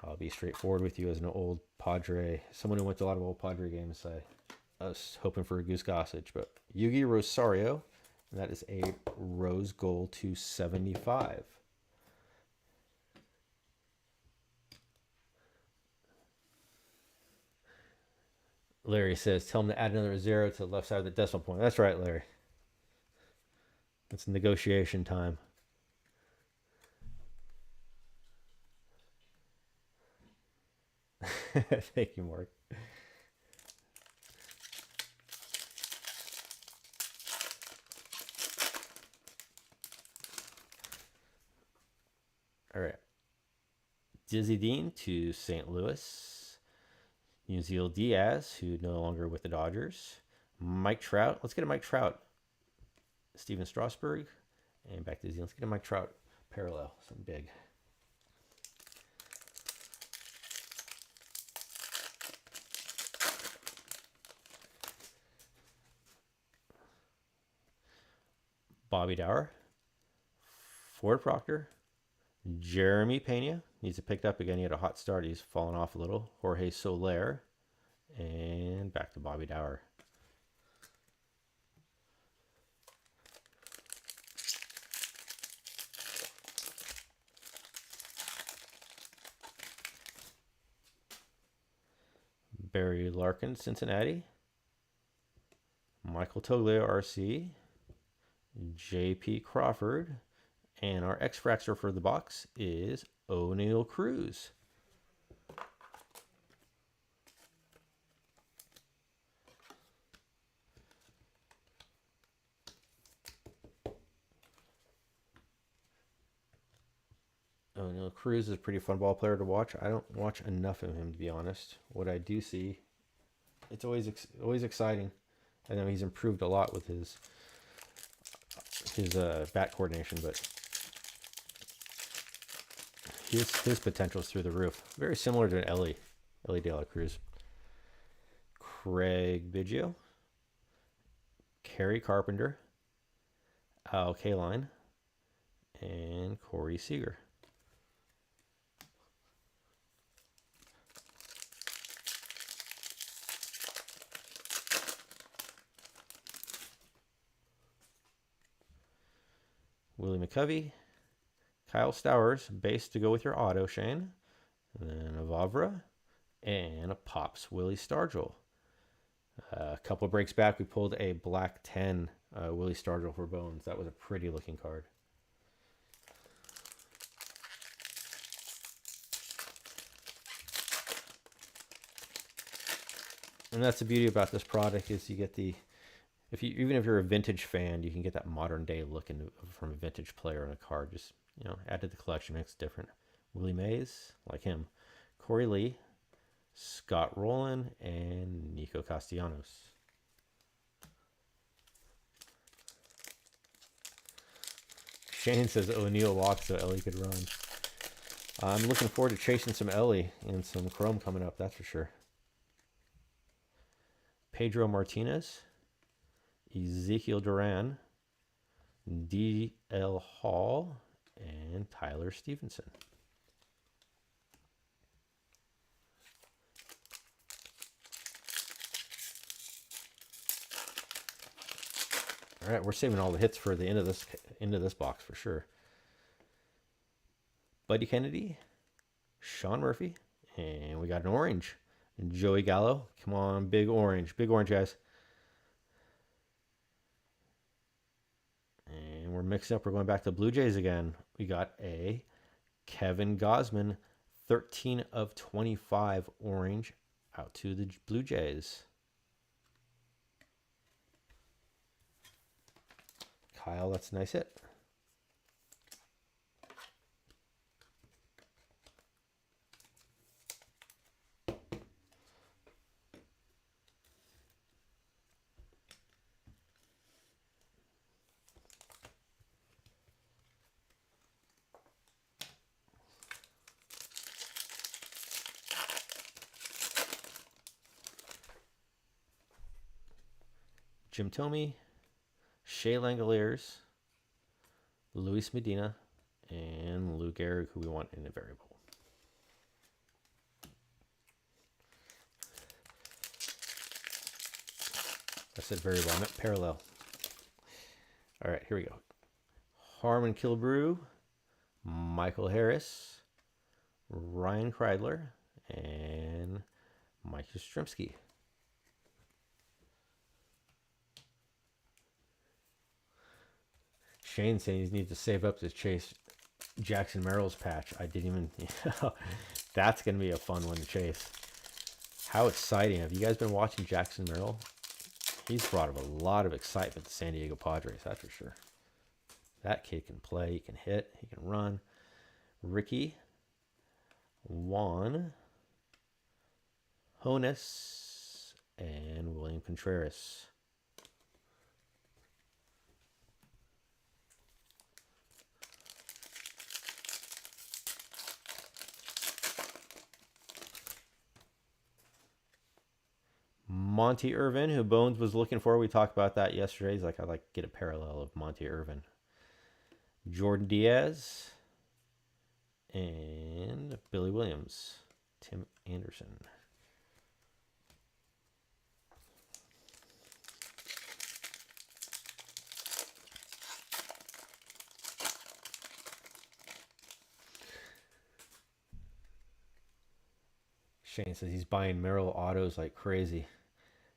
I'll be straightforward with you as an old Padre, someone who went to a lot of old Padre games. I was hoping for a Goose Gossage, but Yugi Rosario, and that is a rose gold 275. Larry says, tell him to add another 0 to the left side of the decimal point. That's right, Larry. It's negotiation time. Thank you, Mark. All right. Dizzy Dean to St. Louis. Yuseel Diaz, who no longer with the Dodgers. Mike Trout. Let's get a Mike Trout. Steven Strasburg. And back to Dizzy. Let's get a Mike Trout parallel. Something big. Bobby Dower. Ford Proctor. Jeremy Pena needs to pick up again. He had a hot start. He's fallen off a little. Jorge Soler. And back to Bobby Dower. Barry Larkin, Cincinnati. Michael Toglia, RC. J.P. Crawford. And our X-Fractor for the box is O'Neill Cruz. O'Neill Cruz is a pretty fun ball player to watch. I don't watch enough of him, to be honest. What I do see, it's always exciting. I know he's improved a lot with his bat coordination, but his potential is through the roof. Very similar to an Ellie De La Cruz. Craig Biggio, Kerry Carpenter, Al Kaline, and Corey Seager. Willie McCovey, Kyle Stowers, base to go with your auto, Shane. And then a Vavra and a Pops Willie Stargell. A couple of breaks back, we pulled a black 10 Willie Stargell for Bones. That was a pretty looking card. And that's the beauty about this product is you get the, even if you're a vintage fan, you can get that modern day look from a vintage player on a card. Just, add to the collection, makes it different. Willie Mays, like him. Corey Lee, Scott Rowland, and Nico Castellanos. Shane says O'Neill walks so Ellie could run. I'm looking forward to chasing some Ellie and some Chrome coming up, that's for sure. Pedro Martinez, Ezekiel Duran, D.L. Hall, and Tyler Stevenson. All right, we're saving all the hits for the end of this box for sure. Buddy Kennedy, Sean Murphy, and we got an orange. And Joey Gallo. Come on, big orange. Big orange, guys. And we're mixing up. We're going back to Blue Jays again. We got a Kevin Gausman, 13 of 25 orange out to the Blue Jays. Kyle, that's a nice hit. Jim Thome, Shea Langoliers, Luis Medina, and Lou Gehrig, who we want in a variable. I said variable, I meant parallel. All right, here we go. Harmon Killebrew, Michael Harris, Ryan Kreidler, and Mike Yastrzemski. Shane saying he needs to save up to chase Jackson Merrill's patch. I didn't even. That's going to be a fun one to chase. How exciting. Have you guys been watching Jackson Merrill? He's brought up a lot of excitement to San Diego Padres, that's for sure. That kid can play, he can hit, he can run. Ricky, Juan, Honus, and William Contreras. Monty Irvin, who Bones was looking for. We talked about that yesterday. He's like, I'd like to get a parallel of Monty Irvin. Jordan Diaz. And Billy Williams. Tim Anderson. Shane says he's buying Merrill autos like crazy.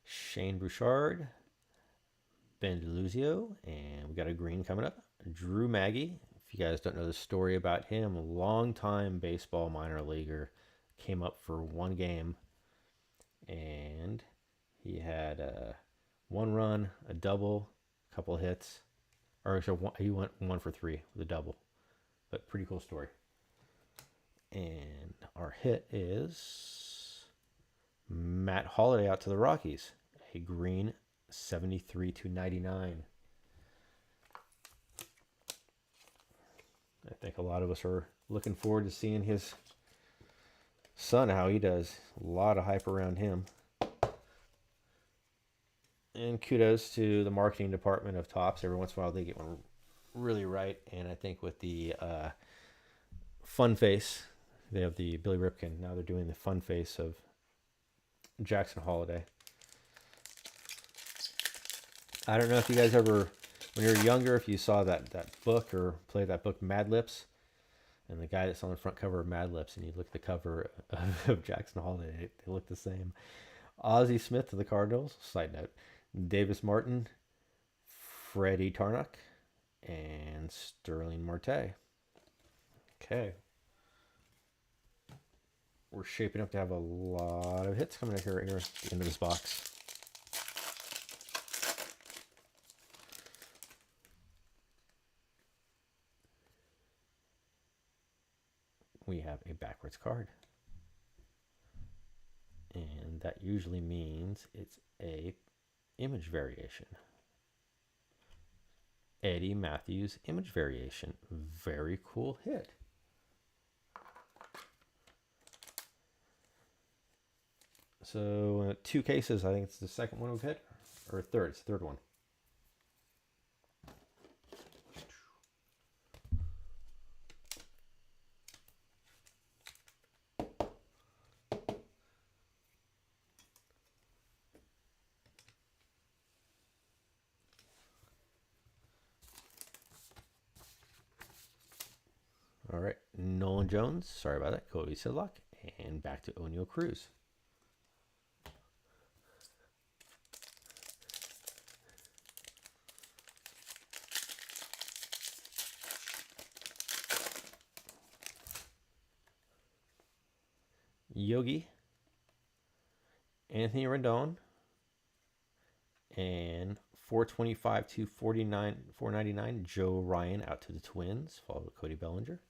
Shane Bouchard, Ben DeLuzio, and we got a green coming up. Drew Maggi. If you guys don't know the story about him, a long-time baseball minor leaguer, came up for one game, and he had one run, a double, a couple hits, or so he went 1 for 3 with a double. But pretty cool story. And our hit is Matt Holliday out to the Rockies. A green 73/99. I think a lot of us are looking forward to seeing his son, how he does. A lot of hype around him. And kudos to the marketing department of Topps. Every once in a while they get one really right. And I think with the fun face, they have the Billy Ripken. Now they're doing the fun face of Jackson Holliday. I don't know if you guys ever, when you were younger, if you saw that book or played that book, Mad Lips, and the guy that's on the front cover of Mad Lips, and you look at the cover of Jackson Holliday, they look the same. Ozzie Smith of the Cardinals, side note. Davis Martin, Freddie Tarnock, and Sterling Marte. Okay. We're shaping up to have a lot of hits coming out here at the end of this box. We have a backwards card. And that usually means it's a image variation. Eddie Matthews image variation. Very cool hit. So 2 cases, I think it's the second one we've hit, or third, it's the third one. All right, Nolan Jones, sorry about that, Kobe Sidlock, and back to Oneil Cruz. Yogi, Anthony Rendon, and 425/249, 499, Joe Ryan out to the Twins, followed by Cody Bellinger.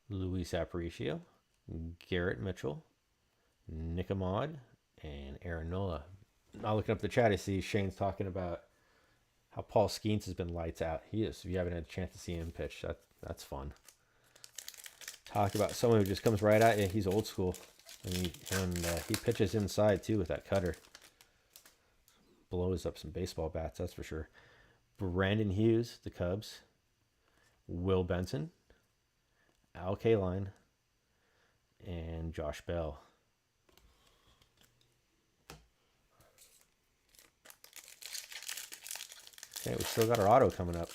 Luis Aparicio, Garrett Mitchell, Nick Ahmad, and Aaron Nola. Now looking up the chat, I see Shane's talking about how Paul Skeens has been lights out. He is. If you haven't had a chance to see him pitch, that's fun. Talk about someone who just comes right at you. He's old school, and he pitches inside too with that cutter. Blows up some baseball bats, that's for sure. Brandon Hughes, the Cubs. Will Benson, Al Kaline, and Josh Bell. Okay, we still got our auto coming up.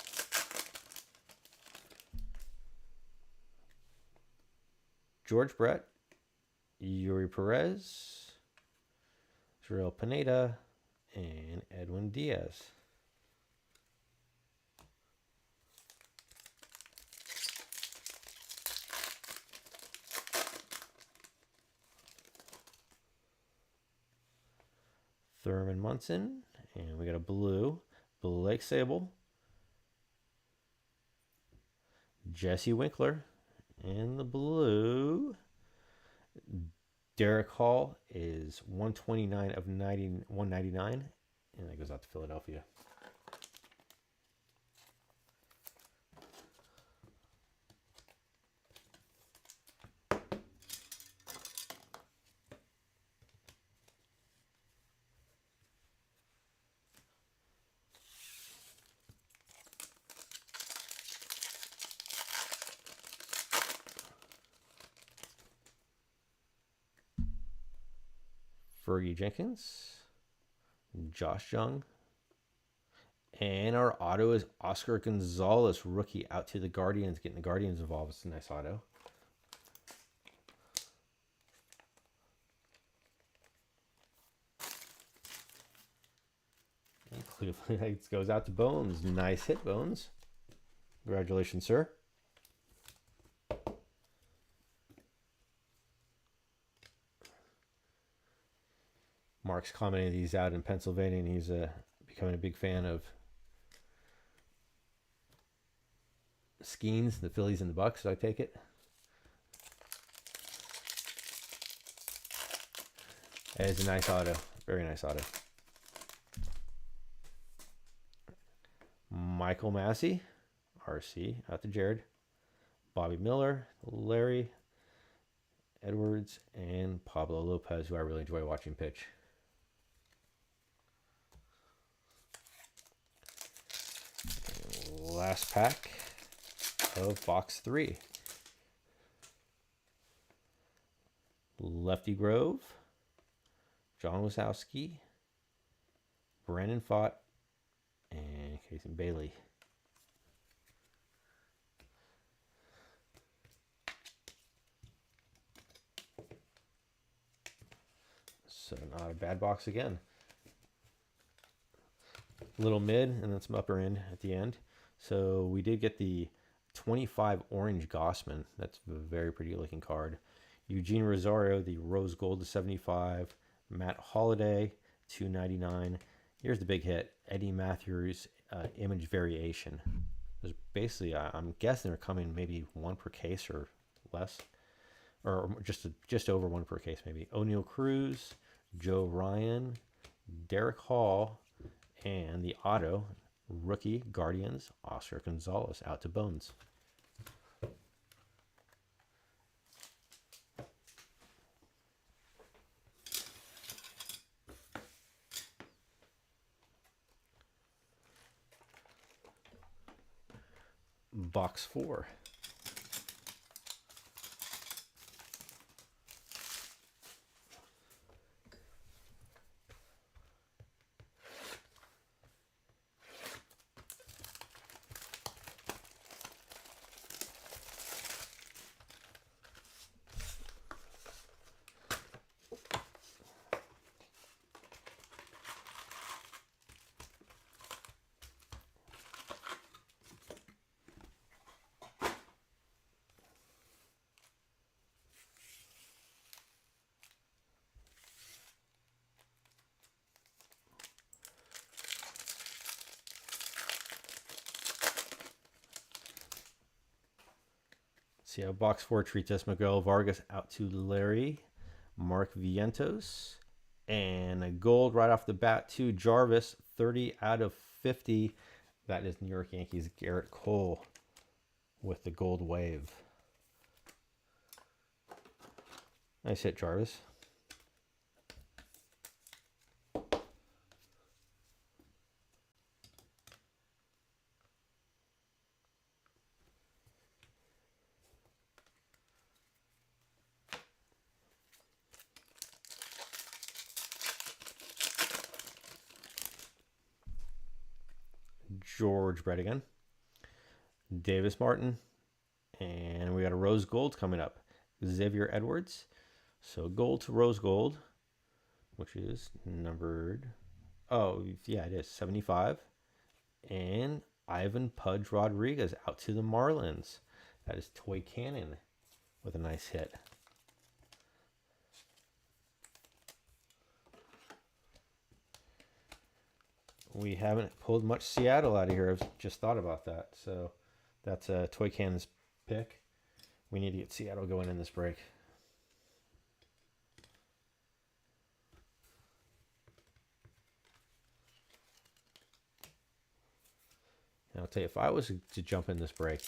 George Brett, Yuri Perez, Israel Pineda, and Edwin Diaz. Thurman Munson, and we got a blue, Blake Sable, Jesse Winkler, and the blue, Derek Hall is 129 of 199, and that goes out to Philadelphia. Fergie Jenkins, Josh Young, and our auto is Oscar Gonzalez, rookie, out to the Guardians, getting the Guardians involved. It's a nice auto. And Cleveland goes out to Bones. Nice hit, Bones. Congratulations, sir. Mark's commenting he's out in Pennsylvania and he's becoming a big fan of Skeens, the Phillies and the Bucks, I take it. That is a nice auto. Very nice auto. Michael Massey, RC, out to Jared. Bobby Miller, Larry Edwards, and Pablo Lopez, who I really enjoy watching pitch. Last pack of box 3. Lefty Grove, John Wazowski, Brandon Pfaadt, and Casey Bailey. So not a bad box again. Little mid and then some upper end at the end. So we did get the 25 orange Gossman. That's a very pretty looking card. Eugene Rosario, the rose gold to 75. Matt Holliday, 299. Here's the big hit. Eddie Matthews, image variation. There's basically, I'm guessing they're coming maybe one per case or less, or just over one per case maybe. O'Neill Cruz, Joe Ryan, Derek Hall, and the auto rookie Guardians, Oscar Gonzalez, out to Bones. Box 4. See how box 4 treats us. Miguel Vargas out to Larry, Mark Vientos, and a gold right off the bat to Jarvis, 30 out of 50. That is New York Yankees Garrett Cole with the gold wave. Nice hit, Jarvis. George Brett again. Davis Martin. And we got a rose gold coming up. Xavier Edwards. So gold to rose gold, which is numbered. Oh, yeah, it is 75. And Ivan Pudge Rodriguez out to the Marlins. That is Toy Cannon with a nice hit. We haven't pulled much Seattle out of here. I've just thought about that. So that's a Toy Cannon's pick. We need to get Seattle going in this break. And I'll tell you, if I was to jump in this break,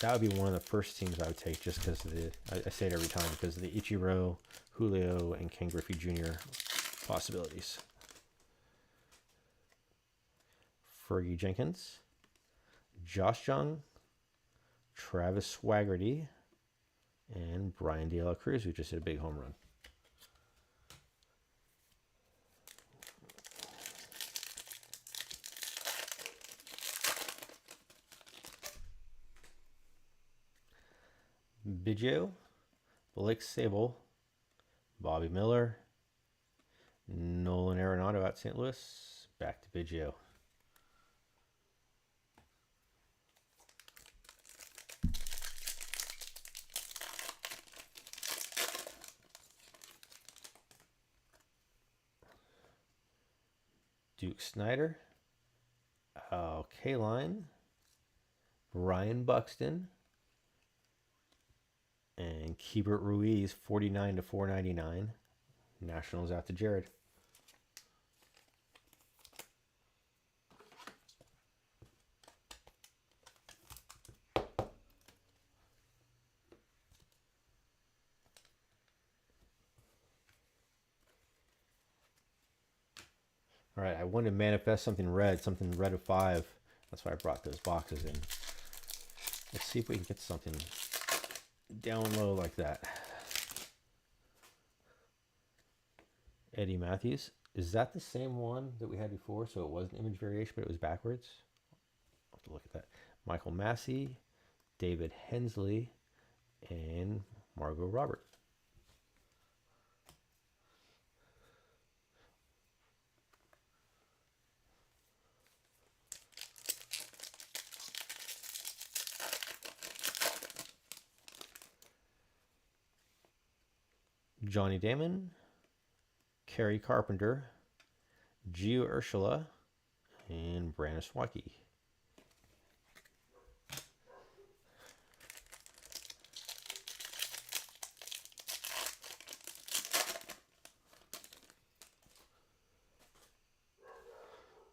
that would be one of the first teams I would take, just because of the, I say it every time, because of the Ichiro, Julio, and Ken Griffey Jr. possibilities. Fergie Jenkins, Josh Jung, Travis Swaggerty, and Brian De La Cruz, who just hit a big home run. Biggio, Blake Sable, Bobby Miller, Nolan Arenado at St. Louis, back to Biggio. Duke Snyder, K-Line, Ryan Buxton, and Keibert Ruiz, 49 to 499. Nationals out to Jared. All right, I wanted to manifest something red of 5. That's why I brought those boxes in. Let's see if we can get something down low like that. Eddie Matthews. Is that the same one that we had before? So it was an image variation, but it was backwards? I'll have to look at that. Michael Massey, David Hensley, and Margot Robert. Johnny Damon, Kerry Carpenter, Gio Urshela, and Brandon Swaki.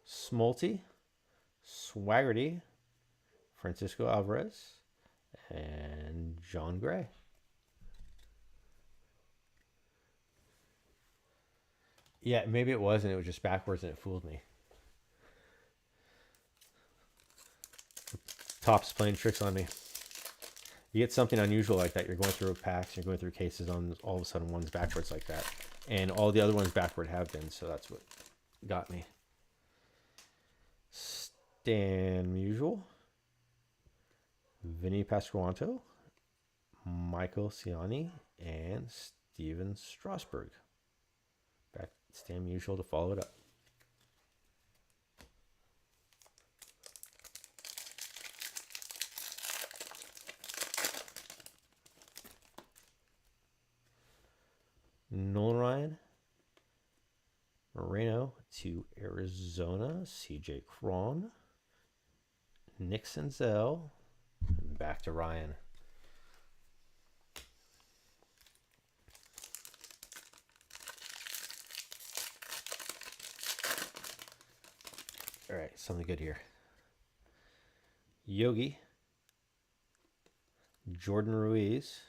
Smolty, Swaggerty, Francisco Alvarez, and John Gray. Yeah, maybe it was, and it was just backwards, and it fooled me. Topps playing tricks on me. You get something unusual like that, you're going through packs, you're going through cases, on all of a sudden one's backwards like that. And all the other ones backward have been, so that's what got me. Stan Musial, Vinny Pasquanto, Michael Ciani, and Steven Strasburg. Back to Stan Musial to follow it up. Nolan Ryan, Moreno to Arizona, CJ Cron, Nick Senzel, and back to Ryan. All right, something good here. Yogi, Jordan Ruiz,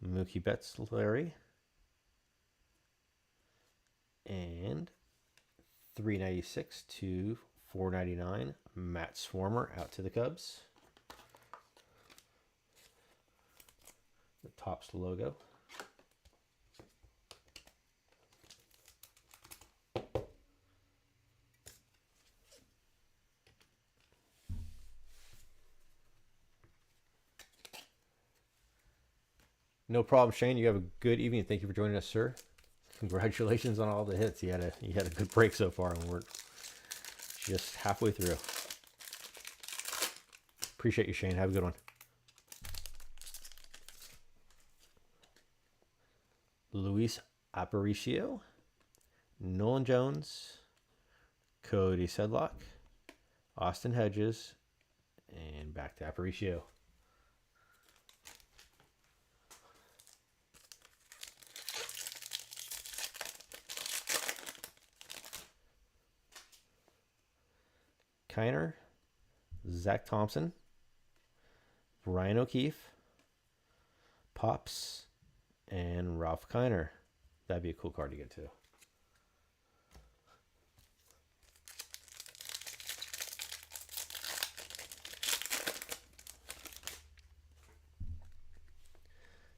Mookie Betts, Larry, and 396 to 499, Matt Swarmer out to the Cubs. The Topps logo. No problem, Shane. You have a good evening. Thank you for joining us, sir. Congratulations on all the hits. You had a good break so far, and we're just halfway through. Appreciate you, Shane. Have a good one. Luis Aparicio, Nolan Jones, Cody Sedlock, Austin Hedges, and back to Aparicio. Kiner, Zach Thompson, Brian O'Keefe, Pops, and Ralph Kiner. That'd be a cool card to get to.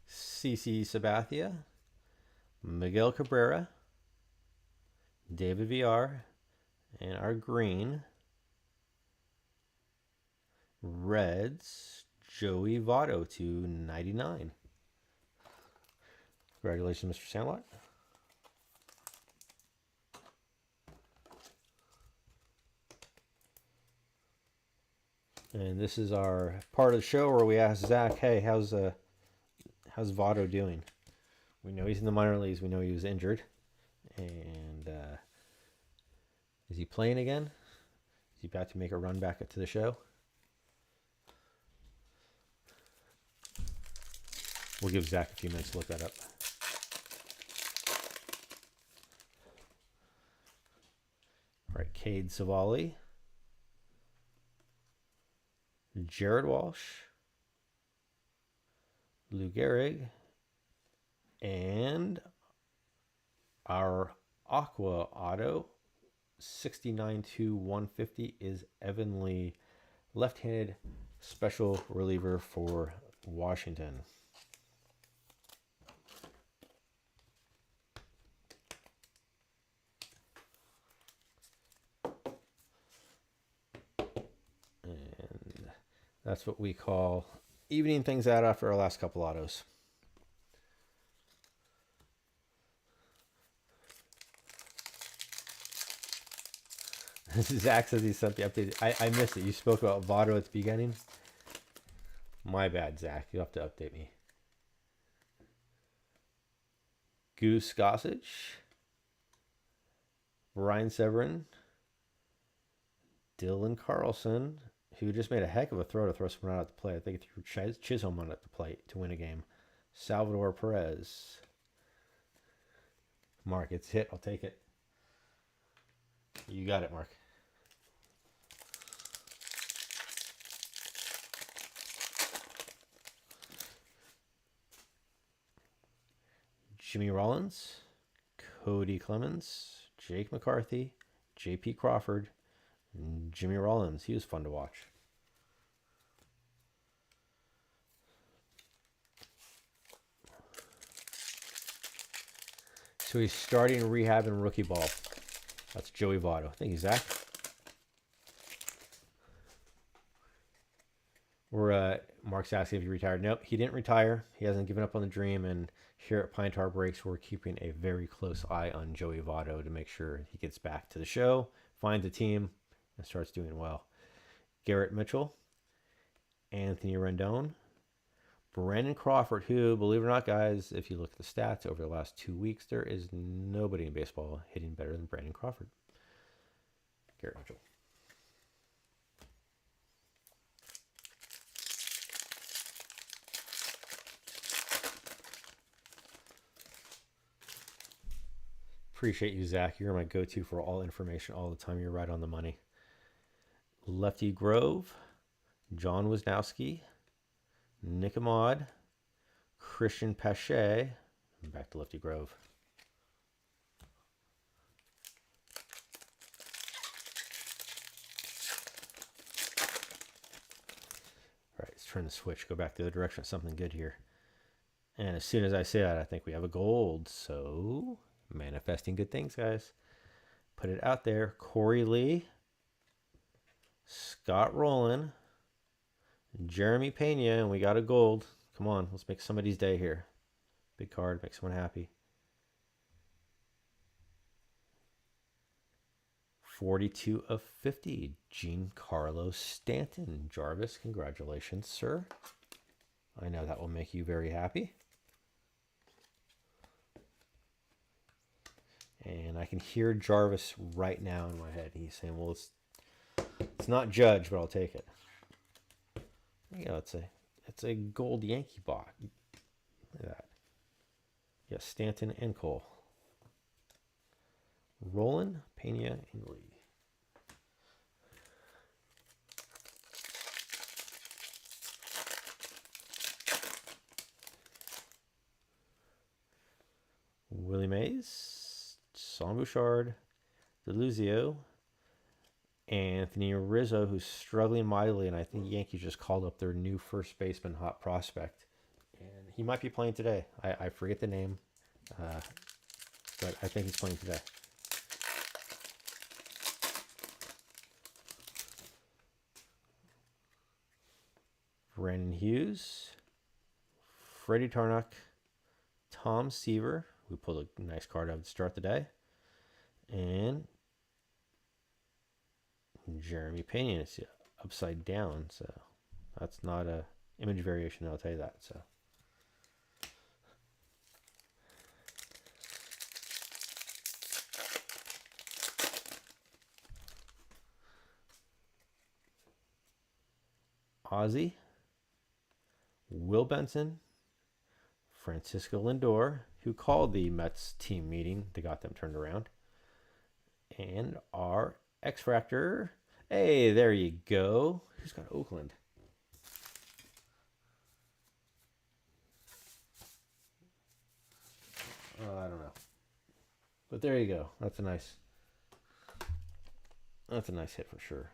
CC Sabathia, Miguel Cabrera, David VR, and our green Reds, Joey Votto to 99. Congratulations, Mr. Sandlot. And this is our part of the show where we ask Zach, hey, how's Votto doing? We know he's in the minor leagues. We know he was injured. And is he playing again? Is he about to make a run back to the show? We'll give Zach a few minutes to look that up. All right, Cade Savali, Jared Walsh, Lou Gehrig, and our Aqua Auto 69/150 is Evan Lee, left-handed special reliever for Washington. And that's what we call evening things out after our last couple autos. Zach says he sent the update. I missed it. You spoke about Votto at the beginning. My bad, Zach. You'll have to update me. Goose Gossage, Brian Severin, Dylan Carlson, who just made a heck of a throw to throw someone out at the plate. I think he threw Chisholm on at the plate to win a game. Salvador Perez. Mark, it's hit. I'll take it. You got it, Mark. Jimmy Rollins, Cody Clemens, Jake McCarthy, J.P. Crawford, and Jimmy Rollins. He was fun to watch. So he's starting rehab in rookie ball. That's Joey Votto. Thank you, Zach. Mark's asking if he retired. Nope, he didn't retire. He hasn't given up on the dream. And here at Pine Tar Breaks, we're keeping a very close eye on Joey Votto to make sure he gets back to the show, finds a team, and starts doing well. Garrett Mitchell, Anthony Rendon, Brandon Crawford, who, believe it or not, guys, if you look at the stats over the last 2 weeks, there is nobody in baseball hitting better than Brandon Crawford. Garrett Mitchell. Appreciate you, Zach. You're my go-to for all information all the time. You're right on the money. Lefty Grove, John Wisnowski, Nick Ahmad, Christian Pache. Back to Lefty Grove. All right, let's turn the switch. Go back the other direction. Something good here. And as soon as I say that, I think we have a gold. So, manifesting good things, guys. Put it out there. Corey Lee, Scott Rowland, Jeremy Pena, and we got a gold. Come on, let's make somebody's day here. Big card, makes someone happy. 42 of 50, Giancarlo Stanton. Jarvis, congratulations, sir. I know that will make you very happy. And I can hear Jarvis right now in my head. He's saying, well, it's not Judge, but I'll take it. You know, it's a gold Yankee box. Look at that. Yes, Stanton and Cole. Roland, Pena, and Lee. Willie Mays, Son Bouchard, DeLuzio, Anthony Rizzo, who's struggling mightily, and I think Yankees just called up their new first baseman hot prospect. And he might be playing today. I forget the name, but I think he's playing today. Brandon Hughes, Freddie Tarnok, Tom Seaver, who pulled a nice card out to start the day, and Jeremy Pena is upside down, so that's not a image variation, I'll tell you that. So Ozzy, Will Benson, Francisco Lindor, who called the Mets team meeting that got them turned around, and our X-Fractor. Hey, there you go. Who's got Oakland? I don't know. But there you go. That's a nice hit for sure.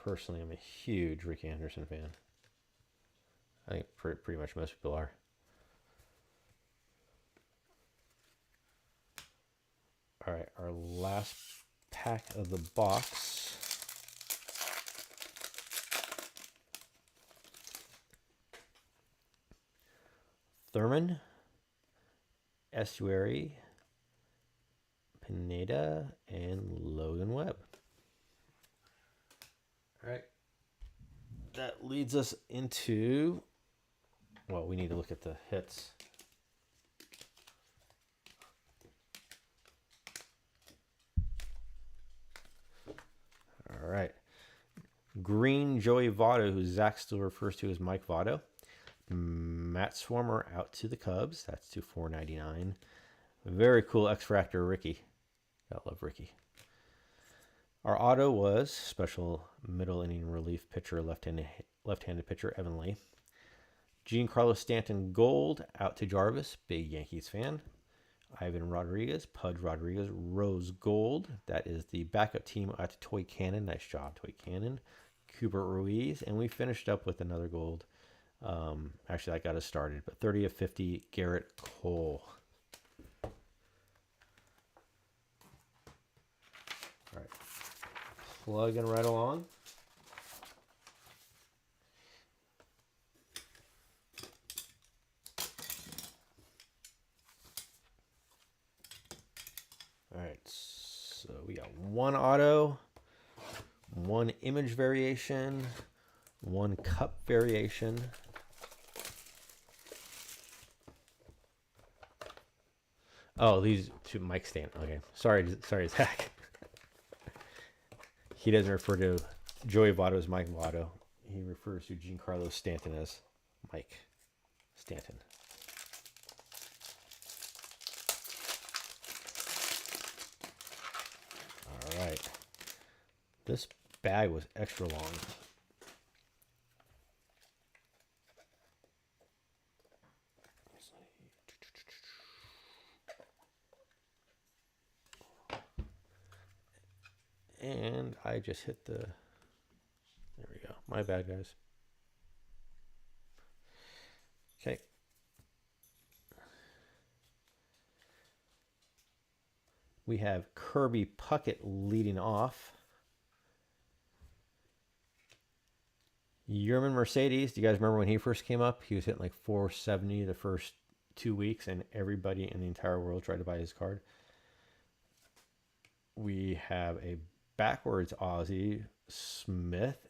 Personally, I'm a huge Ricky Anderson fan. I think pretty much most people are. All right, our last pack of the box. Thurman, Estuary, Pineda, and Logan Webb. All right. That leads us into, well, we need to look at the hits. All right. Green Joey Votto, who Zach still refers to as Mike Votto. Matt Swarmer out to the Cubs. That's to $4.99. Very cool X-Fractor Ricky. I love Ricky. Our auto was special middle inning relief pitcher, left-handed pitcher Evan Lee. Giancarlo Stanton Gold out to Jarvis, big Yankees fan. Ivan Rodriguez, Pudge Rodriguez, Rose Gold. That is the backup team out to Toy Cannon. Nice job, Toy Cannon. Cooper Ruiz, and we finished up with another gold. Actually, that got us started, but 30 of 50, Garrett Cole. All right, plugging right along. All right, so we got one auto, one image variation, one cup variation. Oh, these two Mike Stanton. Okay, sorry, Zach. He doesn't refer to Joey Votto as Mike Votto. He refers to Giancarlo Stanton as Mike Stanton. All right. This bag was extra long. And I just hit the, there we go. My bad, guys. Okay. We have Kirby Puckett leading off. Yerman Mercedes. Do you guys remember when he first came up? He was hitting like 470 the first 2 weeks, and everybody in the entire world tried to buy his card. We have a backwards Ozzie Smith.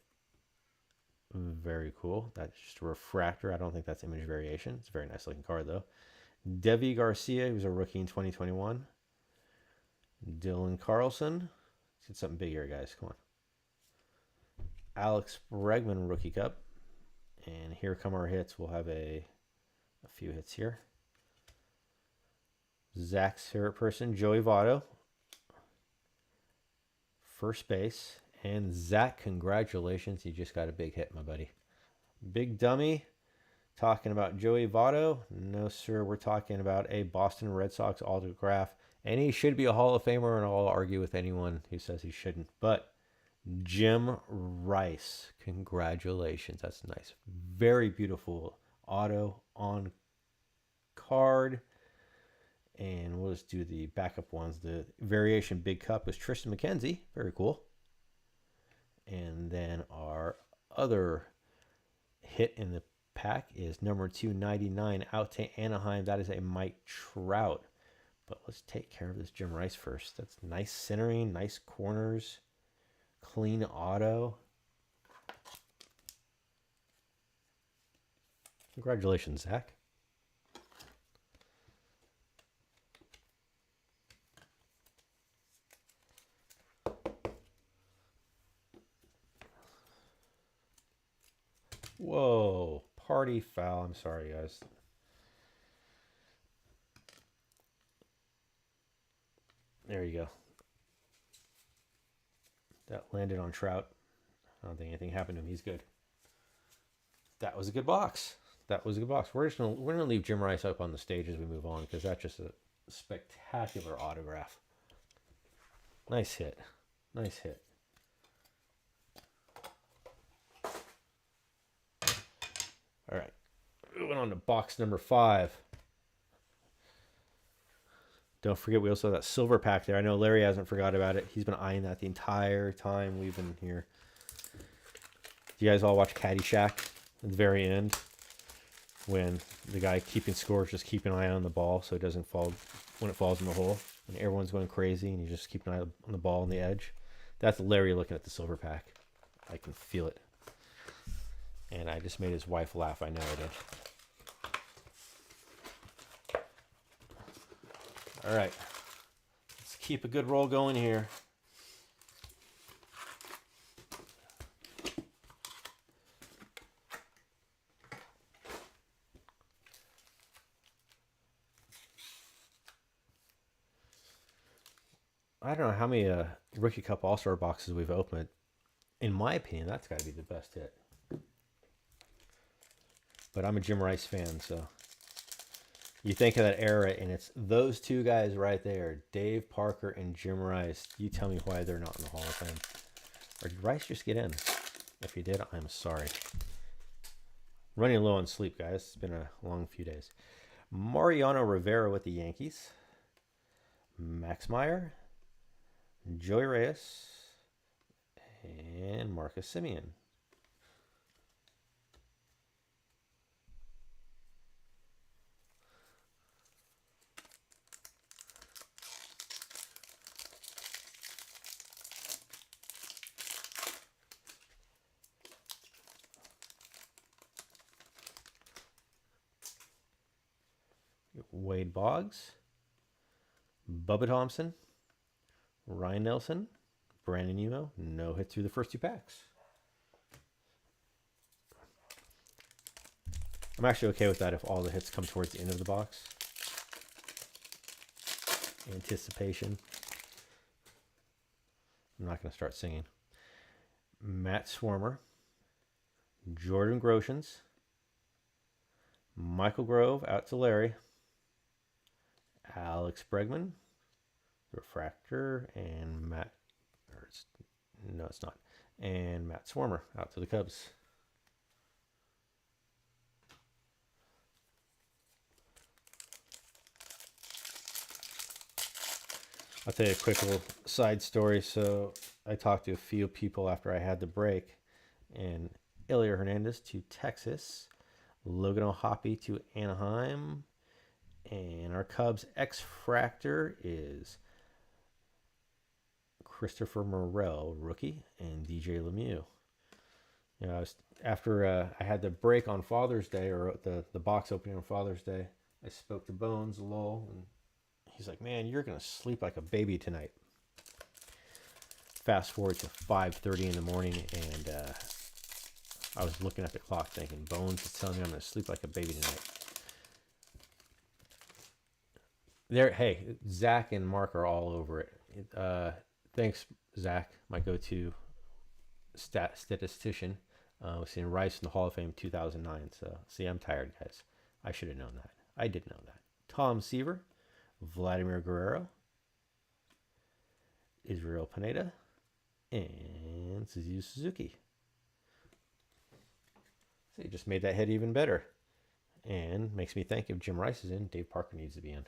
Very cool. That's just a refractor. I don't think that's image variation. It's a very nice looking card, though. Deivi Garcia, who's a rookie in 2021. Dylan Carlson. Let's get something big here, guys. Come on. Alex Bregman Rookie Cup. And here come our hits. We'll have a few hits here. Zach's favorite person, Joey Votto. First base. And Zach, congratulations. You just got a big hit, my buddy. Big dummy. Talking about Joey Votto? No, sir. We're talking about a Boston Red Sox autograph. And he should be a Hall of Famer, and I'll argue with anyone who says he shouldn't. But Jim Rice, congratulations. That's nice. Very beautiful auto on card. And we'll just do the backup ones. The variation Big Cup is Tristan McKenzie. Very cool. And then our other hit in the pack is number 299 out to Anaheim. That is a Mike Trout. But let's take care of this Jim Rice first. That's nice centering, nice corners, clean auto. Congratulations, Zach. Whoa, party foul. I'm sorry, guys. There you go. That landed on Trout. I don't think anything happened to him. He's good. That was a good box. That was a good box. We're gonna leave Jim Rice up on the stage as we move on because that's just a spectacular autograph. Nice hit. Nice hit. All right. Moving on to box number 5. Don't forget, we also have that silver pack there. I know Larry hasn't forgot about it. He's been eyeing that the entire time we've been here. Do you guys all watch Caddyshack at the very end? When the guy keeping score is just keep an eye on the ball so it doesn't fall when it falls in the hole. And everyone's going crazy and you just keep an eye on the ball on the edge. That's Larry looking at the silver pack. I can feel it. And I just made his wife laugh. I know I did. All right. Let's keep a good roll going here. I don't know how many Rookie Cup All-Star boxes we've opened. In my opinion, that's got to be the best hit. But I'm a Jim Rice fan, so you think of that era, and it's those two guys right there, Dave Parker and Jim Rice. You tell me why they're not in the Hall of Fame. Or did Rice just get in? If he did, I'm sorry. Running low on sleep, guys. It's been a long few days. Mariano Rivera with the Yankees. Max Meyer. Joey Reyes. And Marcus Semien. Wade Boggs, Bubba Thompson, Ryan Nelson, Brandon Nimmo. No hit through the first 2 packs. I'm actually okay with that if all the hits come towards the end of the box. Anticipation. I'm not going to start singing. Matt Swarmer, Jordan Groshans, Michael Grove out to Larry, Alex Bregman, refractor, and Matt. No, it's not. And Matt Swarmer out to the Cubs. I'll tell you a quick little side story. So I talked to a few people after I had the break, and Elio Hernandez to Texas. Logan O'Hoppe to Anaheim. And our Cubs X-Fractor is Christopher Morel, rookie, and DJ Lemieux. You know, after I had the break on Father's Day, or the box opening on Father's Day, I spoke to Bones Lowell, and he's like, "Man, you're gonna sleep like a baby tonight." Fast forward to 5:30 in the morning, and I was looking at the clock thinking, Bones is telling me I'm gonna sleep like a baby tonight. Hey, Zach and Mark are all over it. Thanks, Zach, my go-to statistician. Was seeing Rice in the Hall of Fame 2009. So, see, I'm tired, guys. I should have known that. I did know that. Tom Seaver, Vladimir Guerrero, Israel Pineda, and Suzuki Suzuki. So, he just made that hit even better. And makes me think if Jim Rice is in, Dave Parker needs to be in.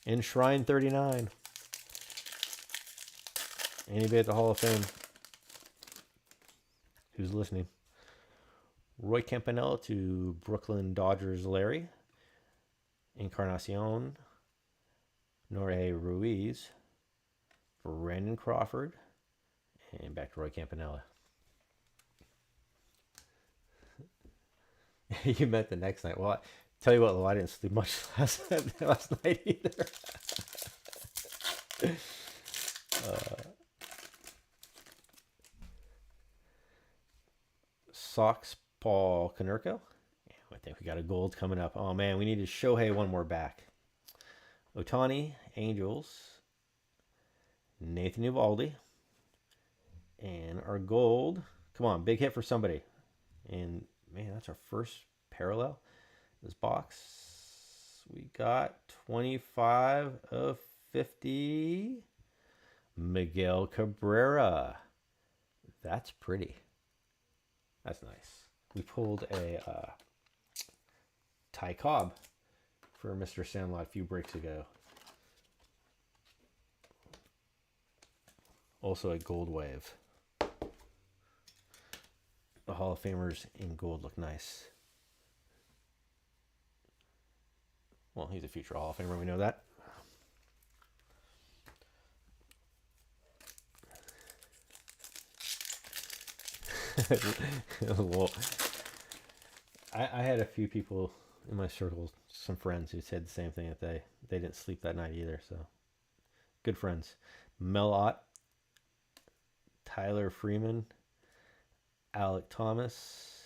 Enshrine 39. Anybody at the Hall of Fame who's listening? Roy Campanella to Brooklyn Dodgers Larry. Encarnacion. Jorge Ruiz. Brandon Crawford. And back to Roy Campanella. You meant the next night. Well, tell you what, Lou, I didn't sleep much last night either. Sox, Paul Konerko. I think we got a gold coming up. Oh, man, we need to Shohei one more back. Otani, Angels, Nathan Eovaldi. And our gold. Come on, big hit for somebody. And, man, that's our first parallel. This box, we got 25 of 50. Miguel Cabrera. That's pretty. That's nice. We pulled a Ty Cobb for Mr. Sandlot a few breaks ago. Also a gold wave. The Hall of Famers in gold look nice. Well, he's a future Hall of Famer, we know that. Well, I had a few people in my circle, some friends who said the same thing, that they didn't sleep that night either. So good friends. Mel Ott, Tyler Freeman, Alec Thomas,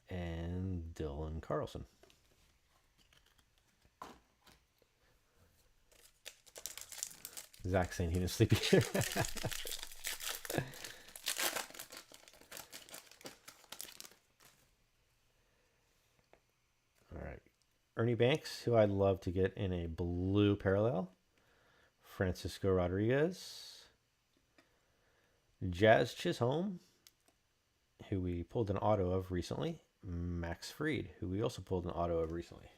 and Dylan Carlson. Zach saying he didn't sleep either. All right. Ernie Banks, who I'd love to get in a blue parallel. Francisco Rodriguez. Jazz Chisholm, who we pulled an auto of recently. Max Fried, who we also pulled an auto of recently.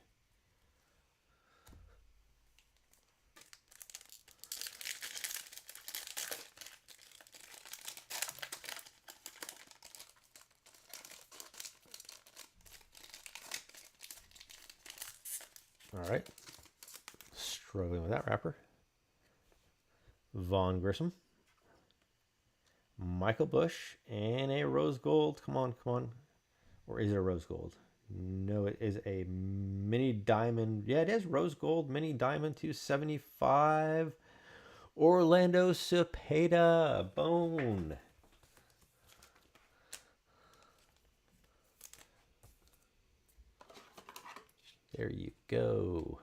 All right. Struggling with that wrapper. Vaughn Grissom. Michael Bush. And a rose gold. Come on, come on. Or is it a rose gold? No, it is a mini diamond. Yeah, it is rose gold. Mini diamond 275. Orlando Cepeda. Bone. There you go.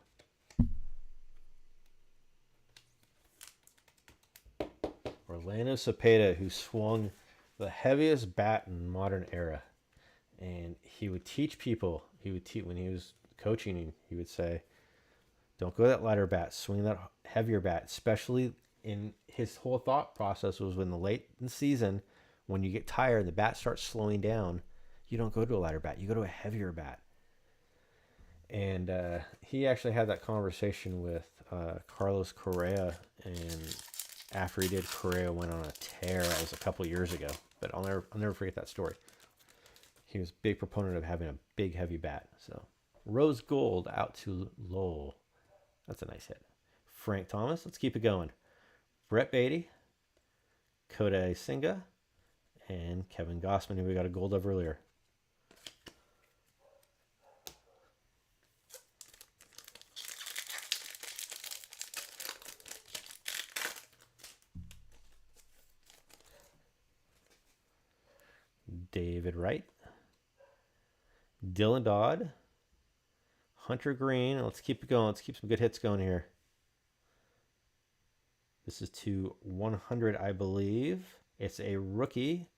Orlando Cepeda, who swung the heaviest bat in modern era. And he would teach people, when he was coaching, he would say, don't go that lighter bat, swing that heavier bat, especially in his whole thought process was when the late in the season, when you get tired, the bat starts slowing down, you don't go to a lighter bat, you go to a heavier bat. And he actually had that conversation with Carlos Correa, and after he did, Correa went on a tear. That was a couple years ago, but I'll never forget that story. He was a big proponent of having a big, heavy bat. So rose gold out to Lowell. That's a nice hit. Frank Thomas. Let's keep it going. Brett Beatty, Kodai Senga, and Kevin Gossman, who we got a gold of earlier. David Wright, Dylan Dodd, Hunter Green. Let's keep it going. Let's keep some good hits going here. This is to 100, I believe. It's a rookie,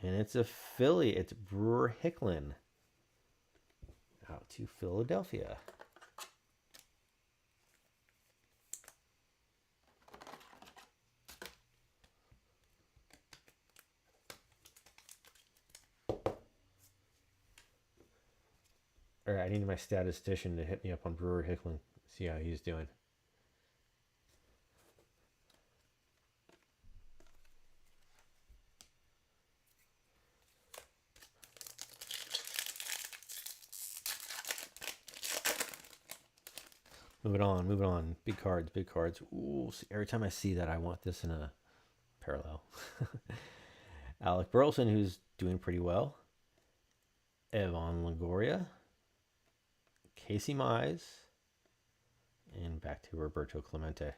and it's a Philly. It's Brewer Hicklin. Out to Philadelphia. All right, I need my statistician to hit me up on Brewer Hicklin, see how he's doing. Moving on, moving on. Big cards, big cards. Ooh, every time I see that, I want this in a parallel. Alec Burleson, who's doing pretty well. Evan Longoria. Casey Mize. And back to Roberto Clemente.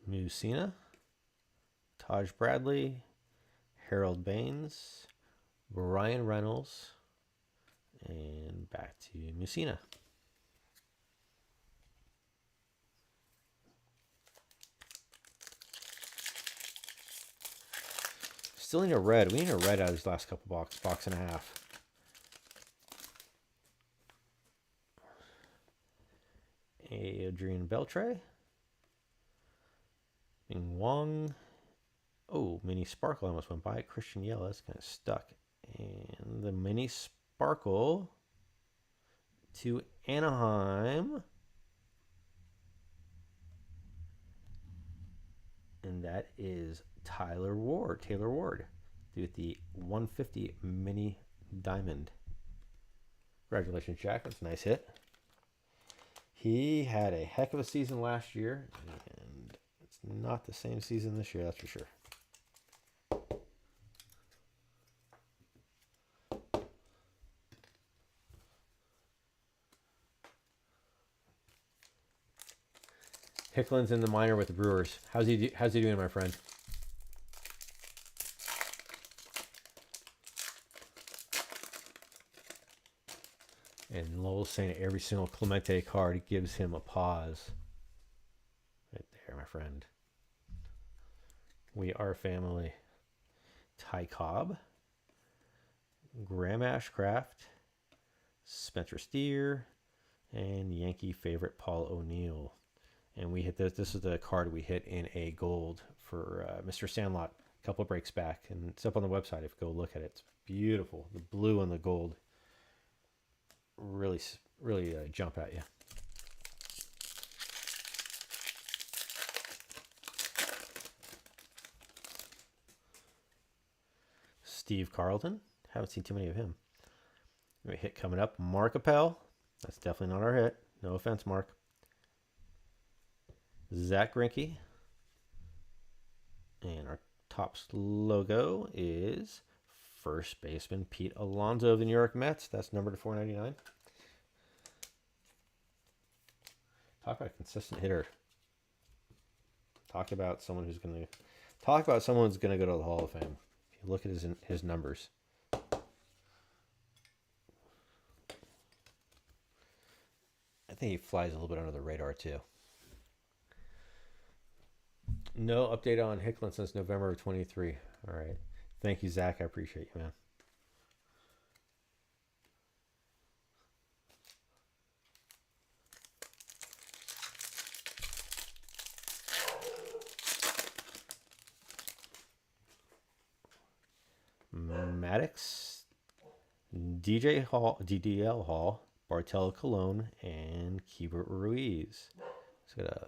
Musina, Taj Bradley, Harold Baines, Ryan Reynolds, and back to Musina. Still need a red. We need a red out of these last couple box and a half. Adrian Beltre. Ming Wong. Oh, Mini Sparkle almost went by. Christian Yell, that's kind of stuck. And the Mini Sparkle to Anaheim. And that is Taylor Ward. With the 150 Mini Diamond. Congratulations, Jack. That's a nice hit. He had a heck of a season last year, and it's not the same season this year, that's for sure. Hicklin's in the minor with the Brewers. How's he doing, my friend? And Lowell's saying every single Clemente card gives him a pause. Right there, my friend. We are family. Ty Cobb. Graham Ashcraft. Spencer Steer. And Yankee favorite Paul O'Neill. And we hit this. This is the card we hit in a gold for Mr. Sandlot a couple of breaks back. And it's up on the website if you go look at it. It's beautiful. The blue and the gold really jump at you. Steve Carlton. Haven't seen too many of him. We hit coming up. Mark Appel. That's definitely not our hit. No offense, Mark. Zach Greinke. And our Topps logo is first baseman Pete Alonso of the New York Mets. That's numbered to 499. Talk about a consistent hitter. Talk about someone who's going to go to the Hall of Fame. If you look at his numbers. I think he flies a little bit under the radar too. No update on Hicklin since November of 23. All right. Thank you, Zach. I appreciate you, man. Maddox, DJ Hall, DDL Hall, Bartolo Colon, and Keibert Ruiz. It's got a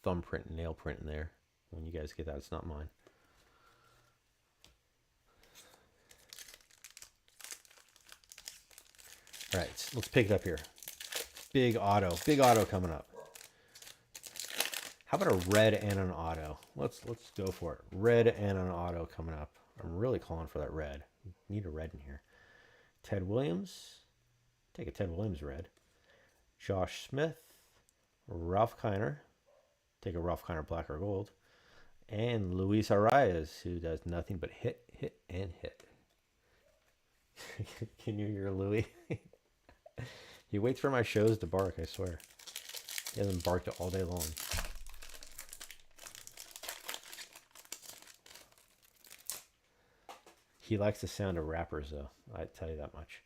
thumbprint and nail print in there. When you guys get that, it's not mine. All right, let's pick it up here. Big auto coming up. How about a red and an auto? Let's go for it. Red and an auto coming up. I'm really calling for that red. Need a red in here. Ted Williams. Take a Ted Williams red. Josh Smith. Ralph Kiner. Take a Ralph Kiner black or gold. And Luis Arias, who does nothing but hit, and hit. Can you hear Louis? He waits for my shows to bark, I swear. He hasn't barked all day long. He likes the sound of rappers, though. I tell you that much.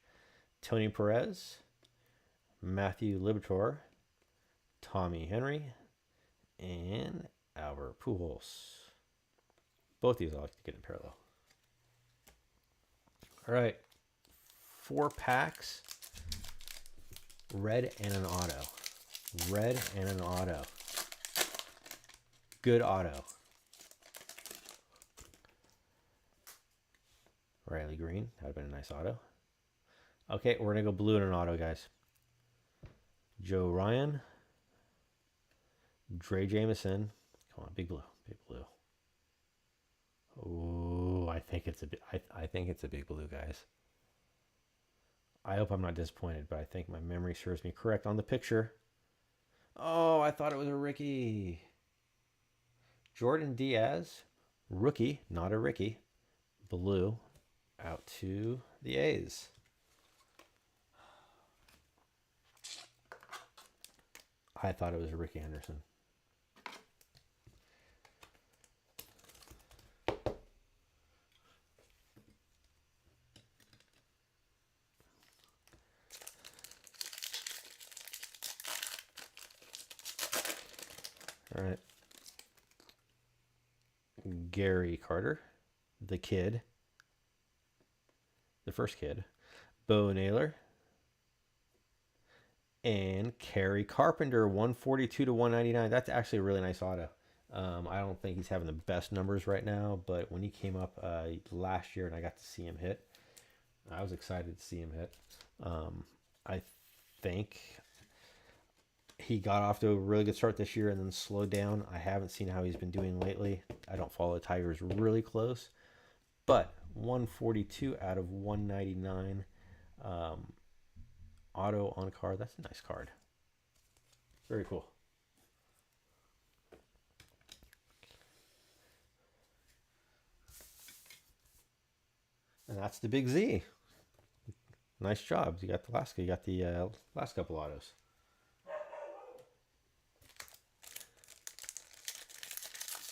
Tony Perez, Matthew Liberatore, Tommy Henry, and Albert Pujols. Both these I like to get in parallel. All right. 4 packs. Red and an auto. Red and an auto. Good auto. Riley Green. That would have been a nice auto. Okay, we're going to go blue and an auto, guys. Joe Ryan. Dre Jameson. Come on, big blue. Big blue. Ooh, I think it's a big blue, guys. I hope I'm not disappointed, but I think my memory serves me correct on the picture. Oh, I thought it was a Ricky. Jordan Diaz, rookie, not a Ricky. Blue, out to the A's. I thought it was a Ricky Henderson. All right. Gary Carter, the kid. The first kid. Bo Naylor. And Kerry Carpenter, 142 to 199. That's actually a really nice auto. I don't think he's having the best numbers right now, but when he came up last year and I got to see him hit, I was excited to see him hit. I think he got off to a really good start this year and then slowed down. I haven't seen how he's been doing lately. I don't follow the Tigers really close, but 142 out of 199 auto on card. That's a nice card. Very cool. And that's the Big Z. Nice job. You got the last couple autos.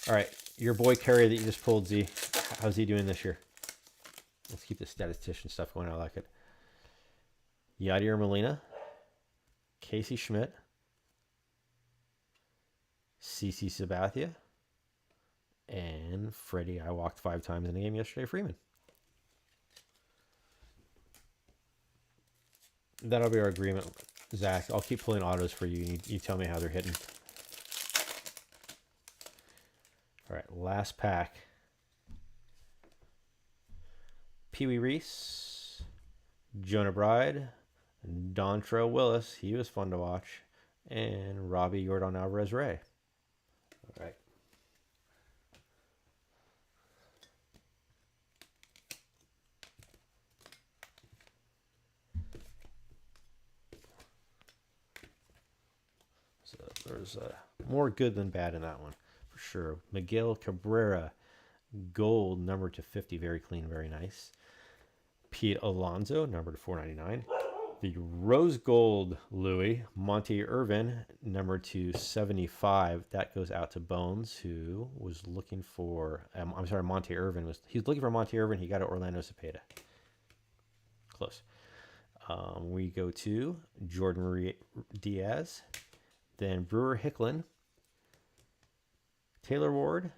All right, your boy Kerry that you just pulled, Z. How's he doing this year? Let's keep the statistician stuff going. I like it. Yadier Molina, Casey Schmidt, CC Sabathia, and Freddie. I walked 5 times in the game yesterday, Freeman. That'll be our agreement, Zach. I'll keep pulling autos for you. You tell me how they're hitting. All right, last pack. Pee Wee Reese, Jonah Bride, Dontrelle Willis. He was fun to watch. And Robbie Yordan Alvarez Ray. All right. So there's more good than bad in that one. Sure. Miguel Cabrera, gold, number to 50, very clean, very nice. Pete Alonso, number to 499. The rose gold Louis, Monte Irvin, number to 75. That goes out to Bones, who was looking for. Monte Irvin he was looking for Monte Irvin. He got it Orlando Cepeda. Close. We go to Jordan Diaz, then Brewer Hicklin. Taylor Ward,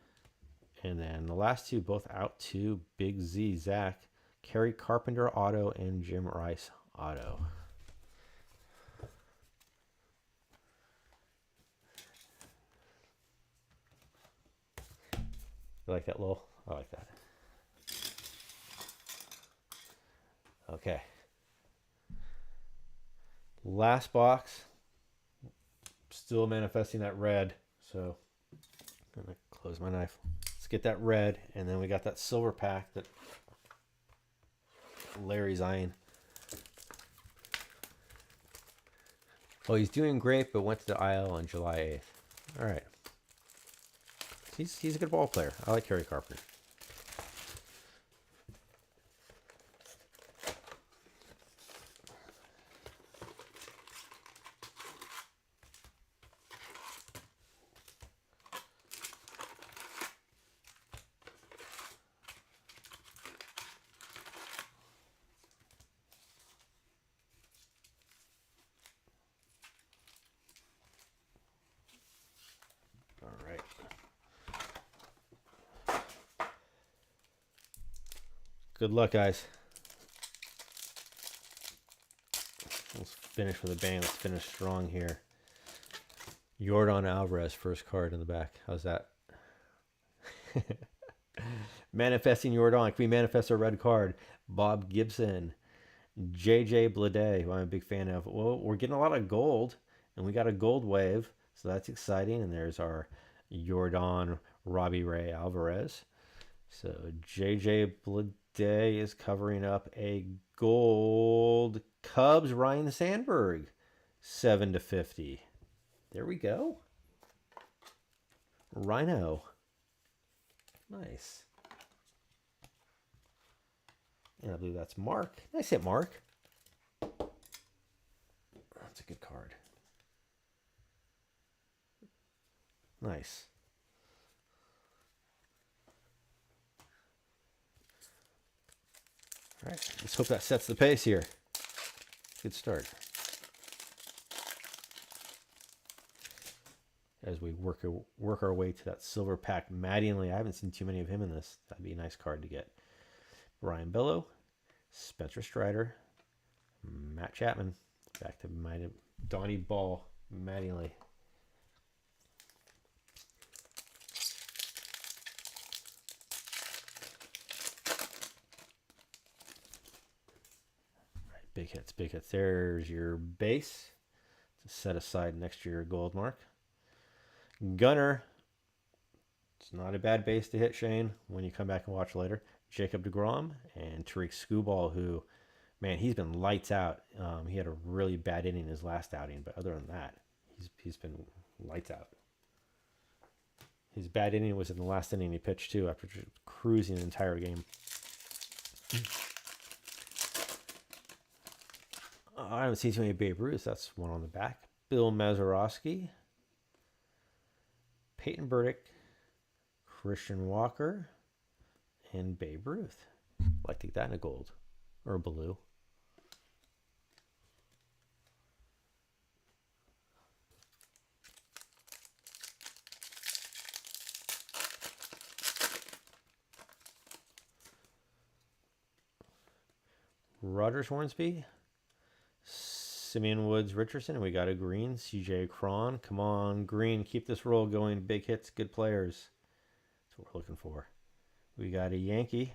and then the last two both out to Big Z, Zach. Kerry Carpenter auto and Jim Rice auto. You like that, Lowell? I like that. Okay. Last box. Still manifesting that red. So I'm going to close my knife. Let's get that red. And then we got that silver pack that Larry's eyeing. Oh, he's doing great, but went to the IL on July 8th. All right. He's a good ball player. I like Kerry Carpenter. All right. Good luck, guys. Let's finish with a bang. Let's finish strong here. Yordan Alvarez, first card in the back. How's that? Manifesting Yordan. Can we manifest a red card? Bob Gibson. JJ Bleday, who I'm a big fan of. Well, we're getting a lot of gold, and we got a gold wave, so that's exciting. And there's our Yordan Robbie Ray Alvarez. So JJ Bleday is covering up a gold Cubs Ryan Sandberg, 7/50. There we go. Rhino. Nice. And I believe that's Mark. Nice hit, Mark. That's a good card. Nice. All right, let's hope that sets the pace here. Good start. As we work our way to that silver pack. Mattingly, I haven't seen too many of him in this. That'd be a nice card to get. Ryan Bello, Spencer Strider, Matt Chapman. Back to Donnie Ball, Mattingly. Big hits, big hits. There's your base to set aside next to your gold mark. Gunner. It's not a bad base to hit, Shane, when you come back and watch later. Jacob deGrom and Tariq Skubal, who, man, he's been lights out. He had a really bad inning his last outing, but other than that, he's been lights out. His bad inning was in the last inning he pitched, too, after cruising the entire game. I haven't seen too many Babe Ruth. That's one on the back. Bill Mazeroski. Peyton Burdick. Christian Walker. And Babe Ruth. I'd like to get that in a gold. Or a blue. Rogers Hornsby. Simeon Woods Richardson, and we got a green. CJ Cron. Come on, green. Keep this roll going. Big hits, good players. That's what we're looking for. We got a Yankee.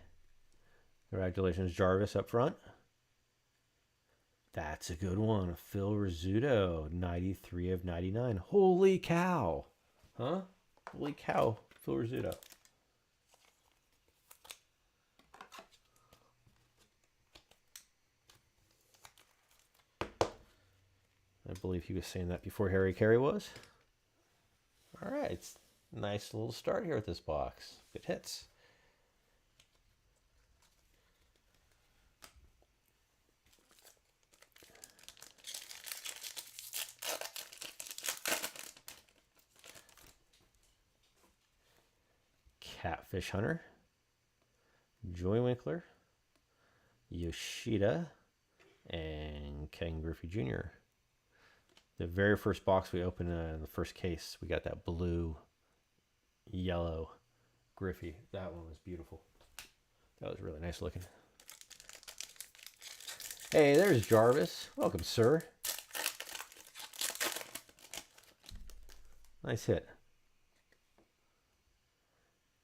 Congratulations, Jarvis up front. That's a good one. Phil Rizzuto, 93/99. Holy cow. Huh? Holy cow, Phil Rizzuto. I believe he was saying that before Harry Carey was. All right. Nice little start here with this box. Good hits. Catfish Hunter. Joey Winkler. Yoshida. And Ken Griffey Jr. The very first box we opened in the first case, we got that blue, yellow Griffey. That one was beautiful. That was really nice looking. Hey, there's Jarvis. Welcome, sir. Nice hit.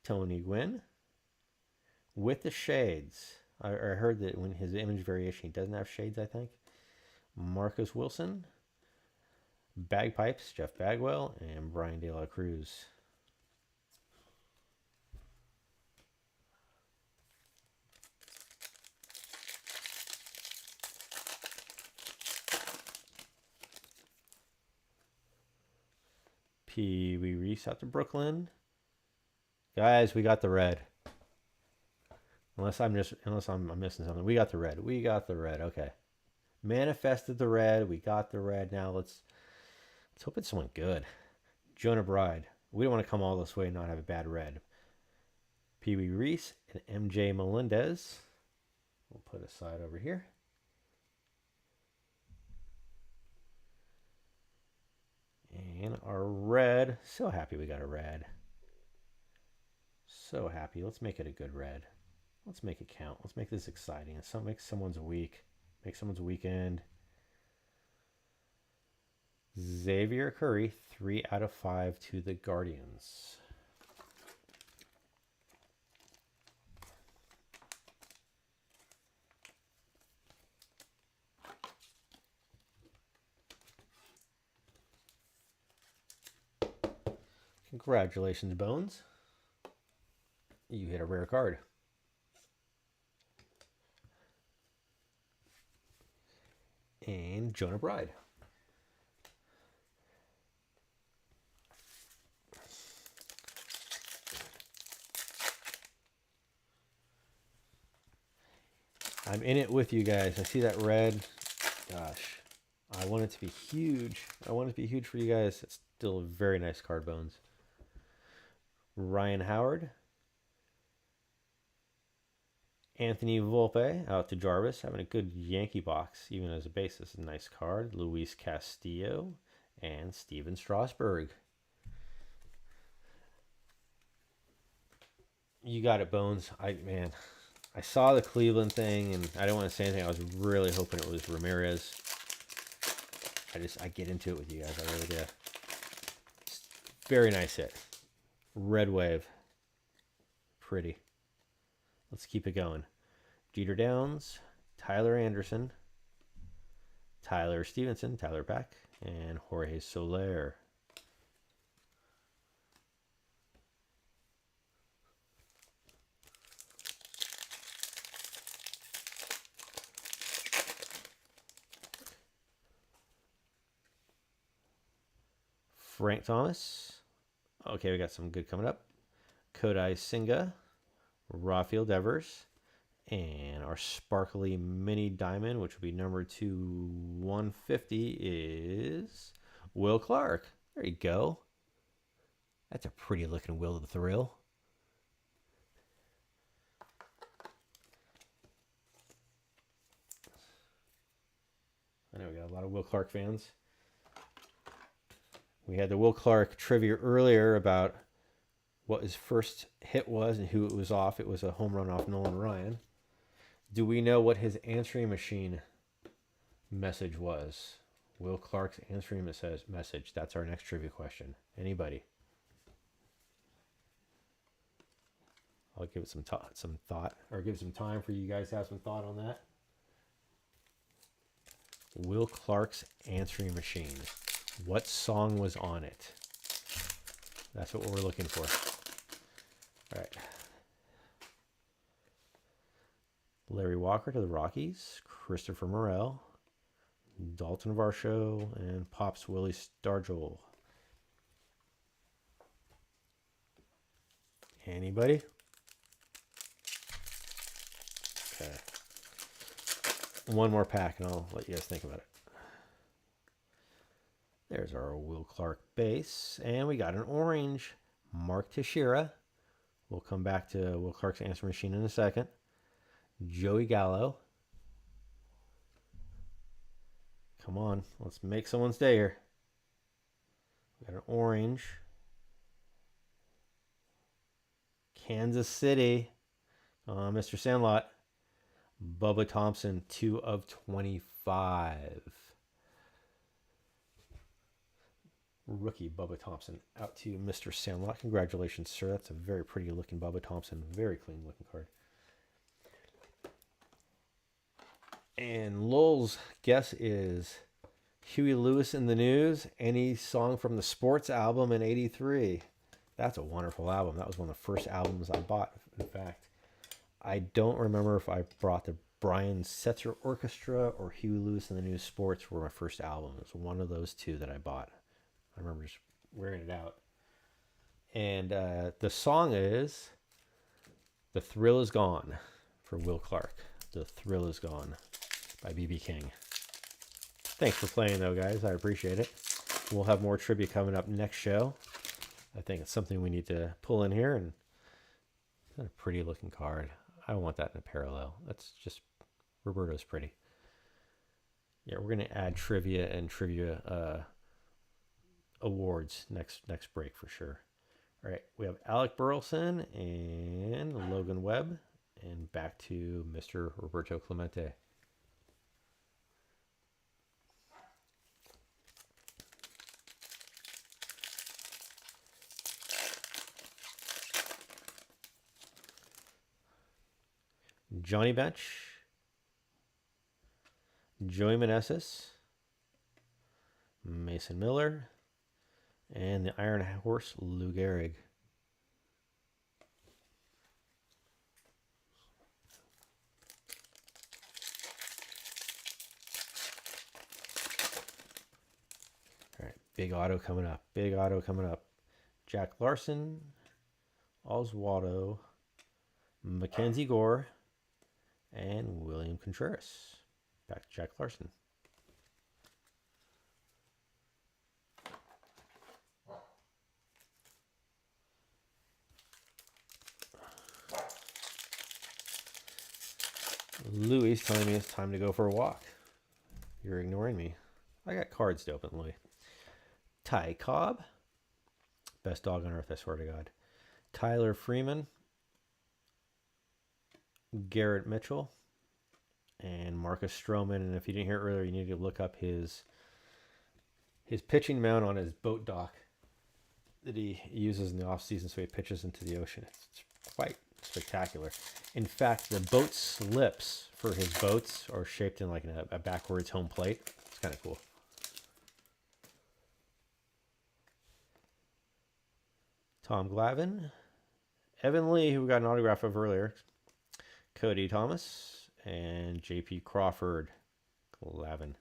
Tony Gwynn with the shades. I heard that when his image variation, he doesn't have shades, I think. Marcus Wilson. Bagpipes, Jeff Bagwell, and Brian De La Cruz. Pee Wee Reese out to Brooklyn. Guys, we got the red. Unless I'm missing something. We got the red. We got the red. Okay. Manifested the red. We got the red. Now let's hope it's someone good. Jonah Bride. We don't want to come all this way and not have a bad red. Pee Wee Reese and MJ Melendez. We'll put aside over here. And our red. So happy we got a red. So happy. Let's make it a good red. Let's make it count. Let's make this exciting. Let's make someone's week. Make someone's weekend. Xavier Curry, 3 out of 5 to the Guardians. Congratulations, Bones. You hit a rare card. And Jonah Bride. I'm in it with you guys. I see that red. Gosh, I want it to be huge. I want it to be huge for you guys. It's still a very nice card, Bones. Ryan Howard. Anthony Volpe out to Jarvis, having a good Yankee box, even as a base. This is a nice card. Luis Castillo and Steven Strasburg. You got it, Bones. I saw the Cleveland thing, and I don't want to say anything. I was really hoping it was Ramirez. I get into it with you guys. I really do. Very nice hit. Red wave. Pretty. Let's keep it going. Jeter Downs, Tyler Anderson, Tyler Stevenson, Tyler Pack, and Jorge Soler. Frank Thomas. Okay, we got some good coming up. Kodai Senga, Rafael Devers, and our sparkly mini diamond, which will be number 2/150, is Will Clark. There you go. That's a pretty looking Will of the Thrill. I know we got a lot of Will Clark fans. We had the Will Clark trivia earlier about what his first hit was and who it was off. It was a home run off Nolan Ryan. Do we know what his answering machine message was? Will Clark's answering message. That's our next trivia question. Anybody? I'll give it some thought, or give some time for you guys to have some thought on that. Will Clark's answering machine. What song was on it? That's what we're looking for. All right. Larry Walker to the Rockies. Christopher Morel. Dalton Varsho. And Pops Willie Stargell. Anybody? Okay. One more pack and I'll let you guys think about it. There's our Will Clark base. And we got an orange. Mark Teixeira. We'll come back to Will Clark's answer machine in a second. Joey Gallo. Come on. Let's make someone stay here. We got an orange. Kansas City. Mr. Sandlot. Bubba Thompson, 2 of 25. Rookie Bubba Thompson out to Mr. Sandlot. Congratulations, sir. That's a very pretty looking Bubba Thompson. Very clean looking card. And Lowell's guess is Huey Lewis in the News, any song from the Sports album in '83. That's a wonderful album. That was one of the first albums I bought, in fact. I don't remember if I brought the Brian Setzer Orchestra or Huey Lewis in the News Sports were my first album. It was one of those two that I bought. I remember just wearing it out. And the song is The Thrill Is Gone for Will Clark. The Thrill Is Gone by B.B. King. Thanks for playing, though, guys. I appreciate it. We'll have more trivia coming up next show. I think it's something we need to pull in here. And a pretty looking card. I want that in a parallel. That's just, Roberto's pretty. Yeah, we're going to add trivia and trivia awards next break for sure. All right, we have Alec Burleson and Logan Webb, and back to Mr. Roberto Clemente. Johnny Bench, Joey Meneses, Mason Miller, and the Iron Horse, Lou Gehrig. All right, big auto coming up. Big auto coming up. Jack Larson, Oswaldo, Mackenzie Gore, and William Contreras. Back to Jack Larson. Louis telling me it's time to go for a walk. You're ignoring me. I got cards to open, Louis. Ty Cobb. Best dog on earth, I swear to God. Tyler Freeman. Garrett Mitchell. And Marcus Stroman. And if you didn't hear it earlier, you need to look up his pitching mound on his boat dock that he uses in the off season, so he pitches into the ocean. It's quite spectacular. In fact, the boat slips for his boats are shaped in like a backwards home plate. It's kind of cool. Tom Glavine, Evan Lee, who we got an autograph of earlier, Cody Thomas, and J.P. Crawford. Glavine.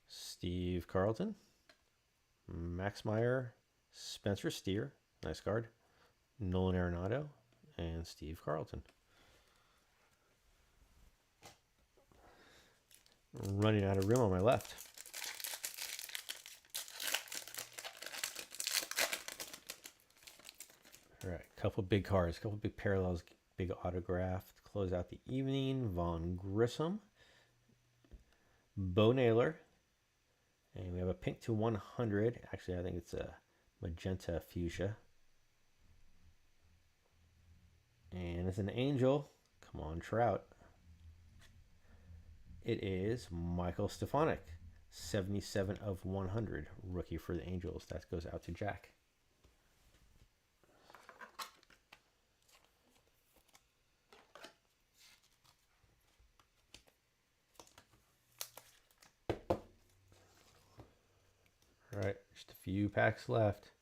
Steve Carlton, Max Meyer, Spencer Steer, nice card, Nolan Arenado, and Steve Carlton. Running out of room on my left. All right, couple big cards, couple big parallels, big autograph to close out the evening. Vaughn Grissom, Bo Naylor, and we have a pink to 100. Actually, I think it's a magenta fuchsia. And it's an Angel. Come on, Trout. It is Michael Stefanik, 77 of 100, rookie for the Angels. That goes out to Jack. All right, just a few packs left.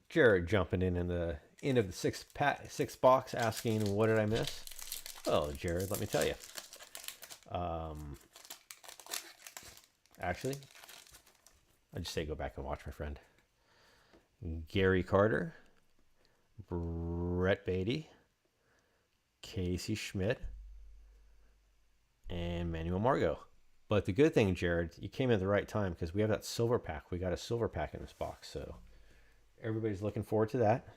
Jared jumping in the end of the sixth box, asking, "What did I miss?" Well, Jared, let me tell you. Actually, I just say go back and watch, my friend. Gary Carter, Brett Beatty, Casey Schmidt, and Manuel Margot. But the good thing, Jared, you came in at the right time because we have that silver pack. We got a silver pack in this box, so everybody's looking forward to that.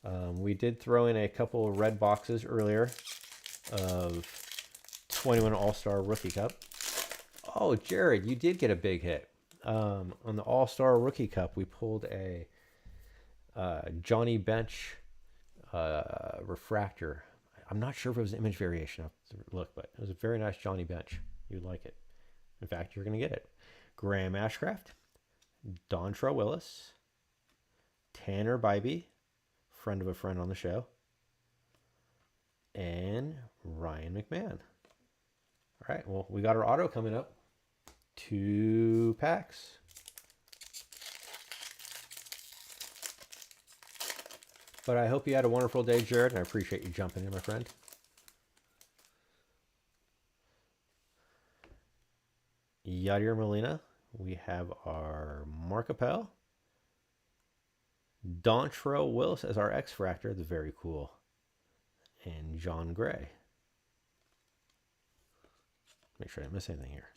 We did throw in a couple of red boxes earlier of 21 All-Star Rookie Cup. Oh, Jared, you did get a big hit. On the All-Star Rookie Cup, we pulled a Johnny Bench refractor. I'm not sure if it was image variation. I have to look, but it was a very nice Johnny Bench. You'd like it. In fact, you're going to get it. Graham Ashcraft, Dontrelle Willis, Tanner Bybee, friend of a friend on the show, and Ryan McMahon. All right, well, we got our auto coming up. 2 packs. But I hope you had a wonderful day, Jared, and I appreciate you jumping in, my friend. Yadier Molina. We have our Mark Appel. Dontrelle Willis as our X-Fractor. That's very cool. And John Gray. Make sure I didn't miss anything here.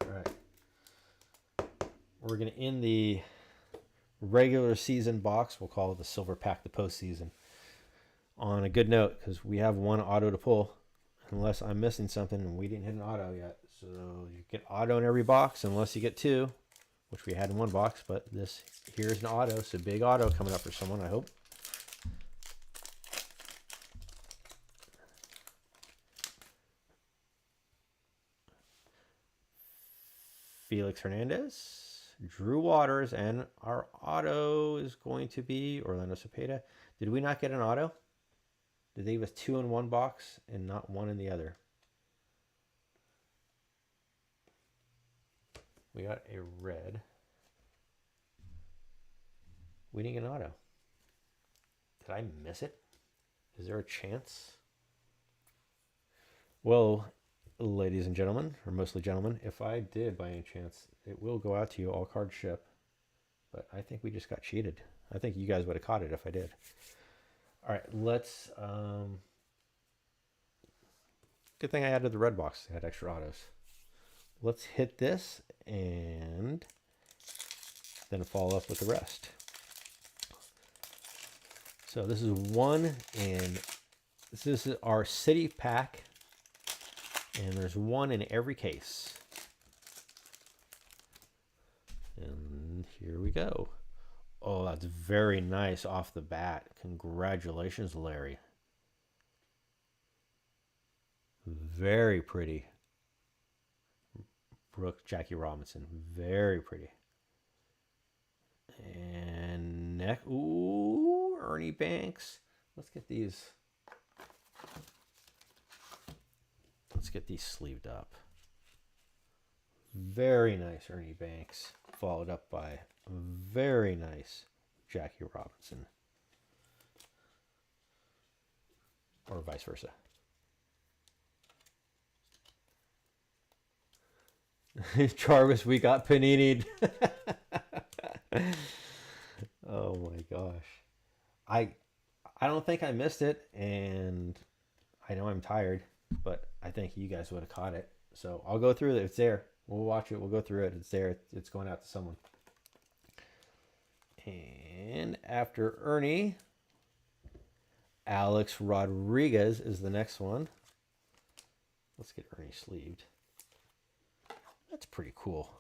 All right. We're going to end the regular season box. We'll call it the Silver Pack, the postseason, on a good note, because we have one auto to pull, unless I'm missing something and we didn't hit an auto yet. So you get auto in every box unless you get 2, which we had in 1 box, but this here's an auto. So big auto coming up for someone, I hope. Felix Hernandez, Drew Waters, and our auto is going to be Orlando Cepeda. Did we not get an auto? Did they give us 2 in 1 box and not 1 in the other? We got a red. We didn't get an auto. Did I miss it? Is there a chance? Well, ladies and gentlemen, or mostly gentlemen, if I did by any chance, it will go out to you, all card ship. But I think we just got cheated. I think you guys would have caught it if I did. All right, let's... good thing I added the red box. I had extra autos. Let's hit this and then follow up with the rest. So this is 1 in... This is our city pack. And there's 1 in every case. And here we go. Oh, that's very nice off the bat. Congratulations, Larry. Very pretty. Brooke Jackie Robinson. Very pretty. And neck. Ooh, Ernie Banks. Let's get these. Let's get these sleeved up. Very nice Ernie Banks, followed up by very nice Jackie Robinson. Or vice versa. Jarvis, we got panini'd. Oh my gosh. I don't think I missed it, and I know I'm tired, but I think you guys would have caught it. So I'll go through it. It's there. We'll watch it. We'll go through it. It's there. It's going out to someone. And after Ernie, Alex Rodriguez is the next one. Let's get Ernie sleeved. That's pretty cool.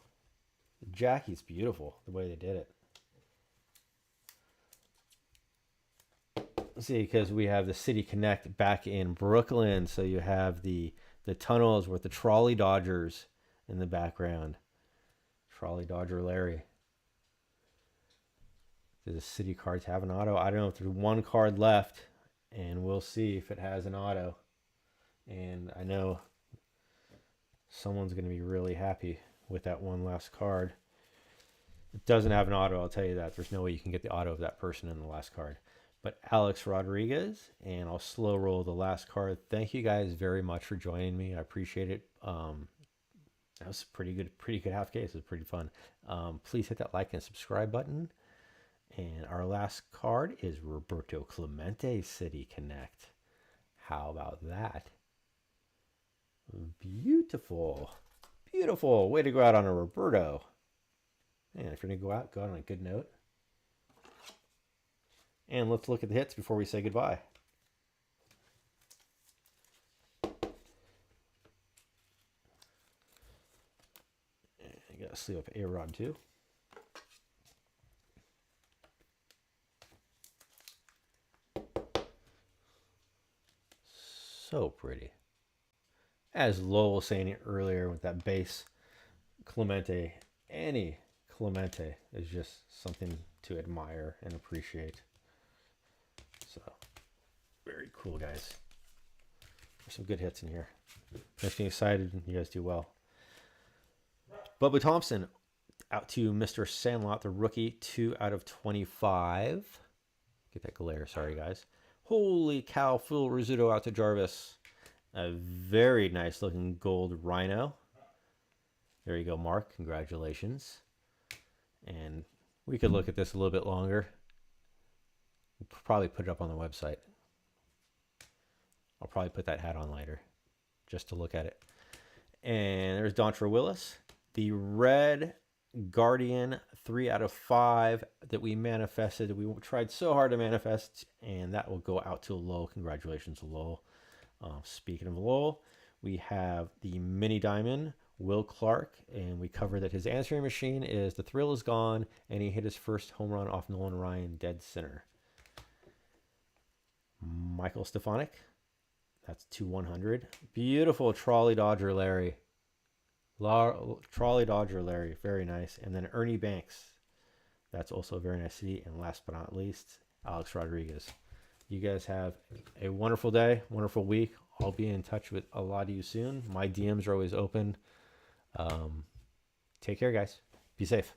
Jackie's beautiful, the way they did it. Let's see, because we have the City Connect back in Brooklyn. So you have the tunnels with the Trolley Dodgers in the background. Trolley Dodger Larry. Does the City cards have an auto? I don't know if there's 1 card left, and we'll see if it has an auto. And I know someone's going to be really happy with that one last card. It doesn't have an auto, I'll tell you that. There's no way you can get the auto of that person in the last card. But Alex Rodriguez, and I'll slow roll the last card. Thank you guys very much for joining me. I appreciate it. That was a pretty good half case. It was pretty fun. Please hit that like and subscribe button. And our last card is Roberto Clemente City Connect. How about that? Beautiful. Beautiful. Way to go out on a Roberto. And if you're going to go out on a good note. And let's look at the hits before we say goodbye. And you got to sleeve up A-Rod too. So pretty. As Lowell was saying earlier with that base, Clemente, any Clemente is just something to admire and appreciate. So, very cool, guys. There's some good hits in here. Makes me excited. You guys do well. Bubba Thompson out to Mr. Sandlot, the rookie, 2 out of 25. Get that glare, sorry, guys. Holy cow, Phil Rizzuto out to Jarvis. A very nice looking gold rhino. There you go, Mark. Congratulations. And we could look at this a little bit longer. We'll probably put it up on the website. I'll probably put that hat on later just to look at it. And there's Dontre Willis. The red Guardian 3 out of 5 that we manifested. We tried so hard to manifest, and that will go out to Lowell. Congratulations, Lowell. Speaking of Lowell, we have the mini diamond, Will Clark, and we covered that his answering machine is the thrill is gone, and he hit his first home run off Nolan Ryan dead center. Michael Stefanik, that's 2/100. Beautiful Trolley Dodger Larry. Trolley Dodger Larry, very nice. And then Ernie Banks, that's also a very nice CD. And last but not least, Alex Rodriguez. You guys have a wonderful day, wonderful week. I'll be in touch with a lot of you soon. My DMs are always open. Take care, guys. Be safe.